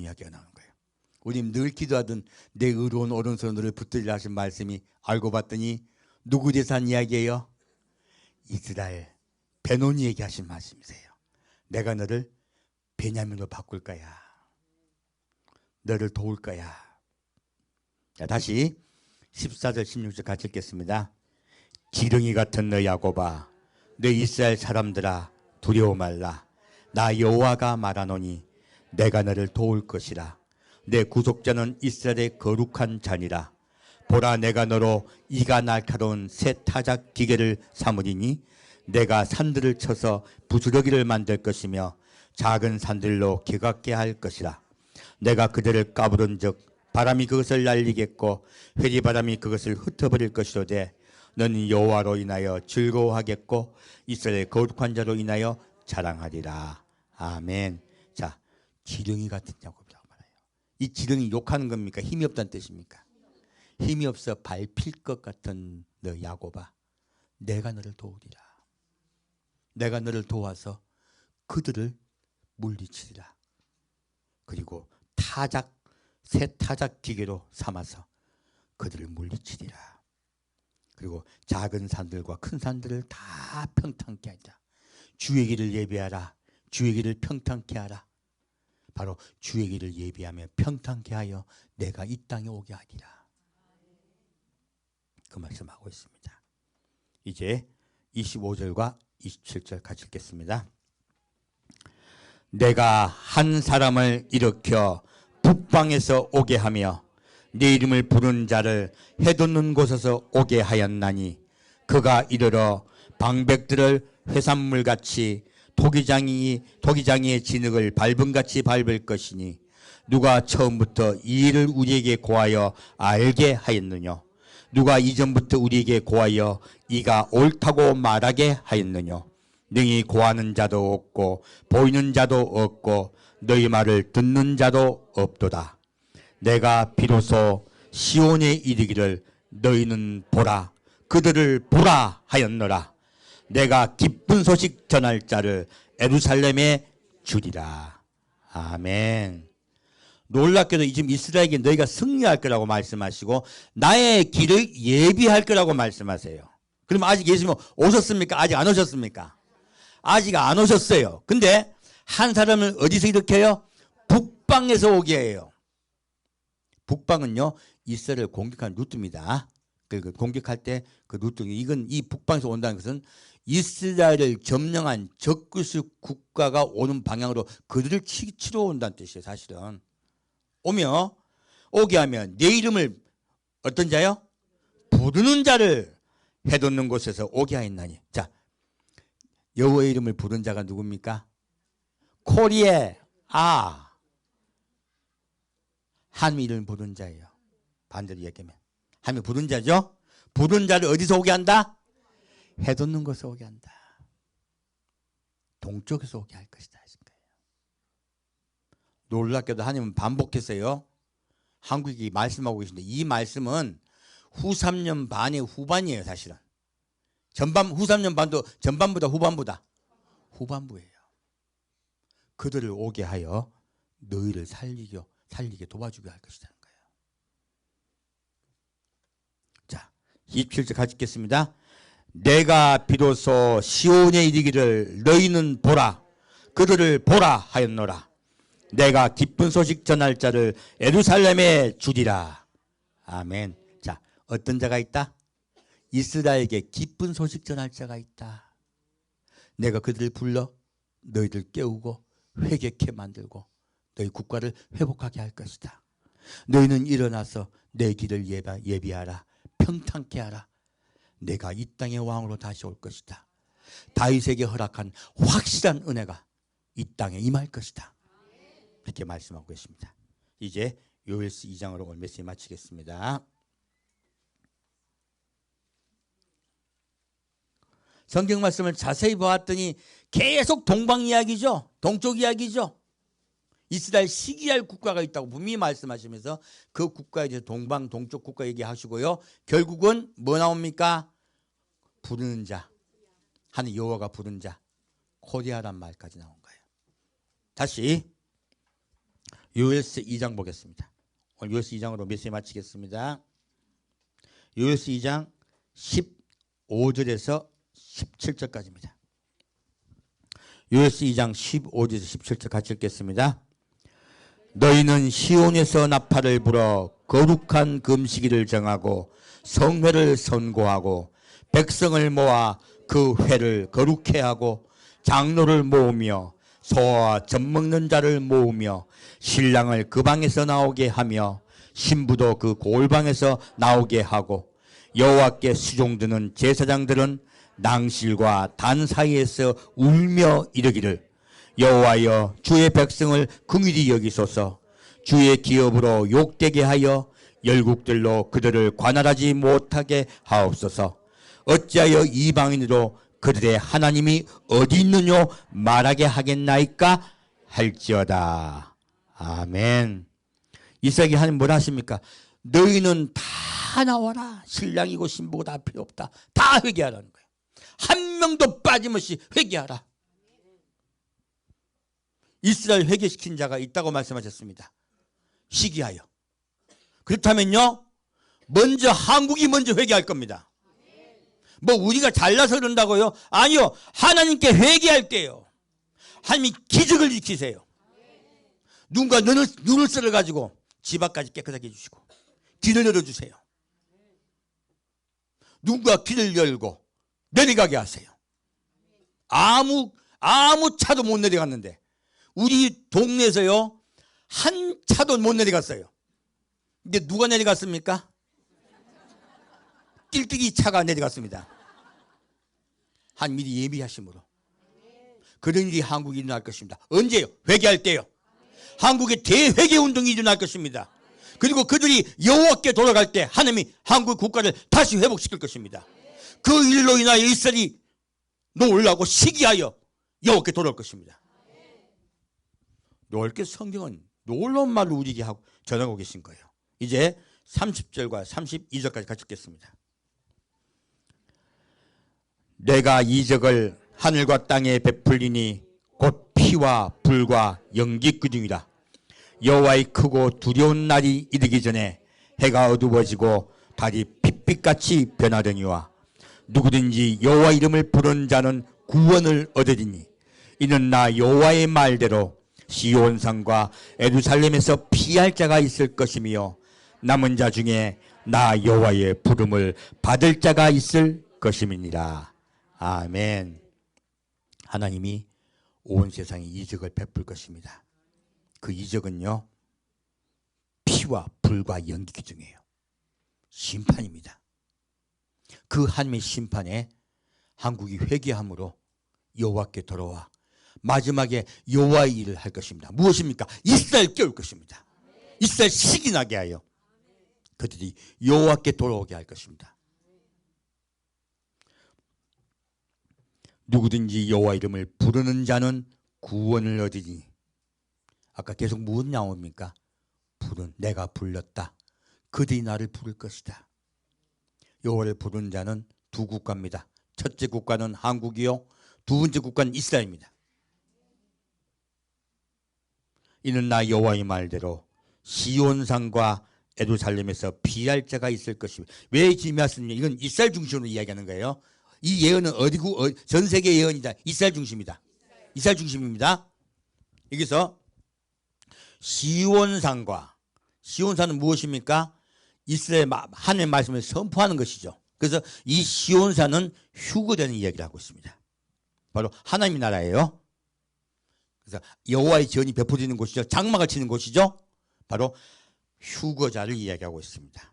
S1: 이야기가 나오는 거예요. 우리 늘 기도하던 내 의로운 오른손으로 붙들리라 하신 말씀이 알고 봤더니 누구 대해서 한 이야기예요? 이스라엘 베노니에게 하신 말씀이세요. 내가 너를 베냐민으로 바꿀 거야. 너를 도울 거야. 자, 다시 14절 16절 같이 읽겠습니다. 지렁이 같은 너 야곱아, 너 이스라엘 사람들아, 두려워 말라. 나 여호와가 말하노니 내가 너를 도울 것이라. 내 구속자는 이스라엘의 거룩한 자니라. 보라, 내가 너로 이가 날카로운 새 타작 기계를 삼으리니 내가 산들을 쳐서 부스러기를 만들 것이며 작은 산들로 기갑게 할 것이라. 내가 그들을 까부른 즉 바람이 그것을 날리겠고 회리바람이 그것을 흩어버릴 것이로되 너는 여호와로 인하여 즐거워하겠고 이스라엘 거룩한 자로 인하여 자랑하리라. 아멘. 자, 지렁이 같은 야곱이라고 말해요. 이 지렁이 욕하는 겁니까? 힘이 없다는 뜻입니까? 힘이 없어 밟힐 것 같은 너 야곱아, 내가 너를 도우리라. 내가 너를 도와서 그들을 물리치리라. 그리고 새 타작 기계로 삼아서 그들을 물리치리라. 그리고 작은 산들과 큰 산들을 다 평탄케 하리라. 주의 길을 예비하라. 주의 길을 평탄케 하라. 바로 주의 길을 예비하며 평탄케 하여 내가 이 땅에 오게 하리라. 그 말씀하고 있습니다. 이제 25절과 27절 같이 읽겠습니다. 내가 한 사람을 일으켜 북방에서 오게 하며 네 이름을 부르는 자를 해돋는 곳에서 오게 하였나니 그가 이르러 방백들을 회산물같이 토기장이의 진흙을 밟음같이 밟을 것이니 누가 처음부터 이 일을 우리에게 고하여 알게 하였느냐? 누가 이전부터 우리에게 고하여 이가 옳다고 말하게 하였느냐? 능히 고하는 자도 없고 보이는 자도 없고 너희 말을 듣는 자도 없도다. 내가 비로소 시온에 이르기를 너희는 보라, 그들을 보라 하였노라. 내가 기쁜 소식 전할 자를 예루살렘에 주리라. 아멘. 놀랍게도 지금 이스라엘에게 너희가 승리할 거라고 말씀하시고 나의 길을 예비할 거라고 말씀하세요. 그럼 아직 예수님 오셨습니까? 아직 안 오셨습니까? 아직 안 오셨어요. 근데 한 사람을 어디서 일으켜요? 북방에서 오게 해요. 북방은요, 이스라엘을 공격한 루트입니다. 그 공격할 때 그 루트, 이건 이 북방에서 온다는 것은 이스라엘을 점령한 적그리스 국가가 오는 방향으로 그들을 치러 온다는 뜻이에요. 사실은 오게 하면 내 이름을 어떤 자요? 부르는 자를 해돋는 곳에서 오게 하였나니. 자, 여호와의 이름을 부른 자가 누굽니까? 코리에 하나님의 이름을 부른 자예요. 반대로 얘기하면 하나님의 부른 자죠. 부른 자를 어디서 오게 한다? 해돋는 곳에서 오게 한다. 동쪽에서 오게 할 것이다. 놀랍게도 하나님은 반복했어요. 한국이 말씀하고 계신데 이 말씀은 후 3년 반의 후반이에요. 사실은 후 3년 반도 전반보다 후반부예요. 그들을 오게 하여 너희를 살리게 도와주게 할 것이라는 거예요. 자, 27절 같이 읽겠습니다. 내가 비로소 시온에 이르기를 너희는 보라, 그들을 보라 하였노라. 내가 기쁜 소식 전할 자를 예루살렘에 주리라. 아멘. 자, 어떤 자가 있다? 이스라엘에게 기쁜 소식 전할 자가 있다. 내가 그들을 불러 너희들 깨우고 회개케 만들고 너희 국가를 회복하게 할 것이다. 너희는 일어나서 내 길을 예비하라. 평탄케 하라. 내가 이 땅의 왕으로 다시 올 것이다. 다윗에게 허락한 확실한 은혜가 이 땅에 임할 것이다. 이렇게 말씀하고 계십니다. 이제 요엘서 2장으로 오늘 메시지 마치겠습니다. 성경 말씀을 자세히 보았더니 계속 동방 이야기죠. 동쪽 이야기죠. 이스라엘 시기할 국가가 있다고 분명히 말씀하시면서 그 국가에 대해서 동방 동쪽 국가 얘기하시고요. 결국은 뭐 나옵니까? 부르는 자, 하는 여호와가 부른 자, 코리아란 말까지 나온 거예요. 다시 요엘서 2장 보겠습니다. 오늘 요엘서 2장으로 메시지 마치겠습니다. 요엘서 2장 15절에서 17절까지입니다. 요엘서 2장 15절에서 17절 같이 읽겠습니다. 너희는 시온에서 나팔을 불어 거룩한 금식일을 정하고 성회를 선고하고 백성을 모아 그 회를 거룩해 하고 장로를 모으며 소와 젖 먹는 자를 모으며 신랑을 그 방에서 나오게 하며 신부도 그 골방에서 나오게 하고 여호와께 수종드는 제사장들은 낭실과 단 사이에서 울며 이르기를 여호와여 주의 백성을 긍휼히 여기소서. 주의 기업으로 욕되게 하여 열국들로 그들을 관할하지 못하게 하옵소서. 어찌하여 이방인으로 그들의 하나님이 어디 있느뇨 말하게 하겠나이까 할지어다. 아멘. 이스라엘이 하나님 뭐라 하십니까? 너희는 다 나와라. 신랑이고 신부고 다 필요 없다. 다 회개하라는 거예요. 한 명도 빠짐없이 회개하라. 이스라엘 회개시킨 자가 있다고 말씀하셨습니다. 시기하여. 그렇다면요, 먼저 한국이 먼저 회개할 겁니다. 뭐 우리가 잘나서 그런다고요? 아니요. 하나님께 회개할게요. 하나님이 기적을 일으키세요. 누군가 눈을 썰어가지고 집 앞까지 깨끗하게 해주시고 길을 열어주세요. 누군가 길을 열고 내려가게 하세요. 아무 차도 못 내려갔는데 우리 동네에서요 한 차도 못 내려갔어요. 근데 누가 내려갔습니까? 띨띨이 차가 내려갔습니다. 한 미리 예비하심으로. 그런 일이 한국에 일어날 것입니다. 언제요? 회개할 때요. 한국에 대회개 운동이 일어날 것입니다. 그리고 그들이 여호와께 돌아갈 때 하나님이 한국 국가를 다시 회복시킬 것입니다. 그 일로 인하여 이스라엘이 놀라고 시기하여 여호와께 돌아올 것입니다. 놀랍게 성경은 놀라운 말을 우리에게 하고 전하고 계신 거예요. 이제 30절과 32절까지 같이 읽겠습니다. 내가 이적을 하늘과 땅에 베풀리니 곧 피와 불과 연기구름이라. 여호와의 크고 두려운 날이 이르기 전에 해가 어두워지고 달이 빛빛같이 변하려니와 누구든지 여호와 이름을 부르는 자는 구원을 얻으리니 이는 나 여호와의 말대로 시온산과 예루살렘에서 피할 자가 있을 것이며 남은 자 중에 나 여호와의 부름을 받을 자가 있을 것임이니라. 아멘. 하나님이 온 세상에 이적을 베풀 것입니다. 그 이적은요, 피와 불과 연기 기중이에요. 심판입니다. 그 하나님의 심판에 한국이 회개함으로 여호와께 돌아와 마지막에 여호와의 일을 할 것입니다. 무엇입니까? 이스라엘 깨울 것입니다. 이스라엘 시기나게 하여 그들이 여호와께 돌아오게 할 것입니다. 누구든지 여호와 이름을 부르는 자는 구원을 얻으니. 아까 계속 무엇 나옵니까? 내가 불렀다. 그들이 나를 부를 것이다. 여호와를 부르는 자는 두 국가입니다. 첫째 국가는 한국이요, 두 번째 국가는 이스라엘입니다. 이는 나 여호와의 말대로 시온산과 예루살렘에서 피할 자가 있을 것입니다. 왜 말씀입니까? 이건 이스라엘 중심으로 이야기하는 거예요. 이 예언은 전 세계 예언이다. 이스라엘 중심이다. 이스라엘 중심입니다. 여기서 시온산과, 시온산은 무엇입니까? 이스라엘 하나님의 말씀을 선포하는 것이죠. 그래서 이 시온산은 휴거되는 이야기를 하고 있습니다. 바로 하나님의 나라예요. 그래서 여호와의 전이 베풀어지는 곳이죠. 장막을 치는 곳이죠. 바로 휴거자를 이야기하고 있습니다.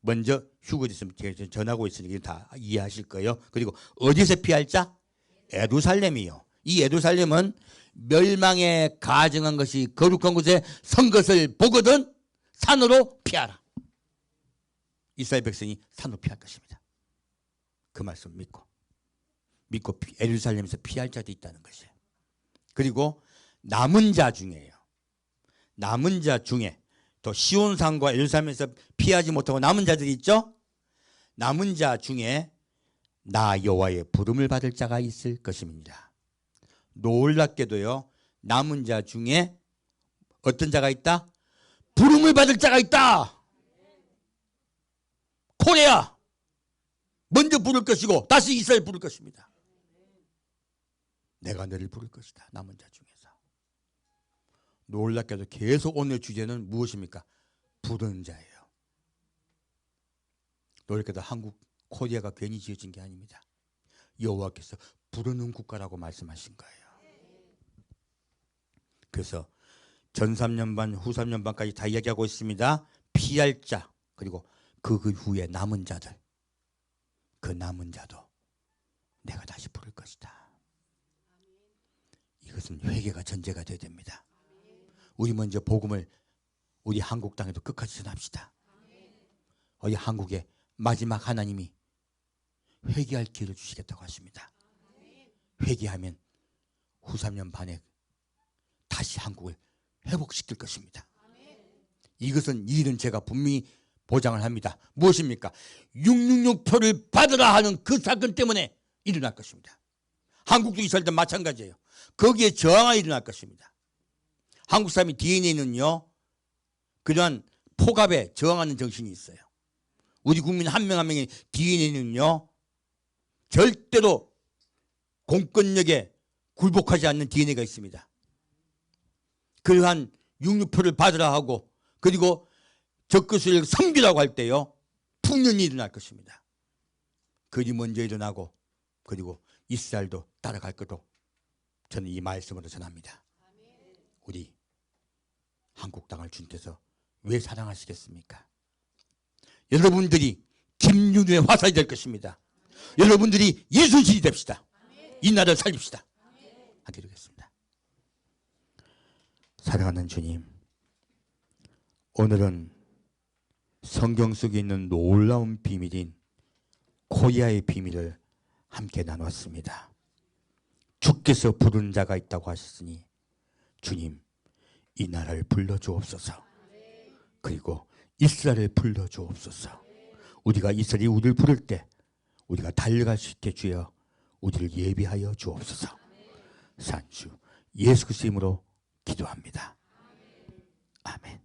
S1: 먼저 휴거됐으면 제가 전하고 있으니까 다 이해하실 거예요. 그리고 어디서 피할 자? 예루살렘이요. 이 예루살렘은 멸망에 가증한 것이 거룩한 곳에 선 것을 보거든 산으로 피하라. 이스라엘 백성이 산으로 피할 것입니다. 그 말씀 믿고 예루살렘에서 피할 자도 있다는 것이에요. 그리고 남은 자 중에요. 남은 자 중에 또 시온산과 예루살렘에서 피하지 못하고 남은 자들이 있죠. 남은 자 중에 나 여호와의 부름을 받을 자가 있을 것입니다. 놀랍게도요, 남은 자 중에 어떤 자가 있다? 부름을 받을 자가 있다. 코레아 먼저 부를 것이고 다시 이스라엘 부를 것입니다. 내가 너를 부를 것이다. 남은 자 중에서. 놀랍게도 계속 오늘 주제는 무엇입니까? 부르는 자예요. 놀랍게도 한국 코리아가 괜히 지어진 게 아닙니다. 여호와께서 부르는 국가라고 말씀하신 거예요. 그래서 전 3년반 후 3년반까지 다 이야기하고 있습니다. 피할 자, 그리고 그 후에 남은 자들, 그 남은 자도 내가 다시 부를 것이다. 이것은 회개가 전제가 되어야 됩니다. 우리 먼저 복음을 우리 한국 땅에도 끝까지 전합시다. 우리 한국에 마지막 하나님이 회개할 기회를 주시겠다고 하십니다. 회개하면 후 3년 반에 다시 한국을 회복시킬 것입니다. 이것은 이 일은 제가 분명히 보장을 합니다. 무엇입니까? 666표를 받으라 하는 그 사건 때문에 일어날 것입니다. 한국도 이스라엘도 마찬가지예요. 거기에 저항이 일어날 것입니다. 한국 사람의 DNA는요, 그러한 폭압에 저항하는 정신이 있어요. 우리 국민 한 명 한 명의 DNA는요, 절대로 공권력에 굴복하지 않는 DNA가 있습니다. 그러한 666표를 받으라 하고, 그리고 적그리스도를 섬기라고 할 때요, 풍년이 일어날 것입니다. 그리 먼저 일어나고, 그리고 이스라엘도 따라갈 것도 저는 이 말씀으로 전합니다. 우리 한국 땅을 주님께서 왜 사랑하시겠습니까? 여러분들이 김윤우의 화살이 될 것입니다. 여러분들이 예수신이 됩시다. 이 나라를 살립시다. 하겠습니다. 사랑하는 주님, 오늘은 성경 속에 있는 놀라운 비밀인 코리아의 비밀을 함께 나눴습니다. 주께서 부른 자가 있다고 하셨으니 주님, 이 나라를 불러주옵소서. 그리고 이스라엘을 불러주옵소서. 우리가 이스라엘이 우리를 부를 때 우리가 달려갈 수 있게 주여 우리를 예비하여 주옵소서. 산주 예수 그리스도 이름으로 기도합니다. 아멘.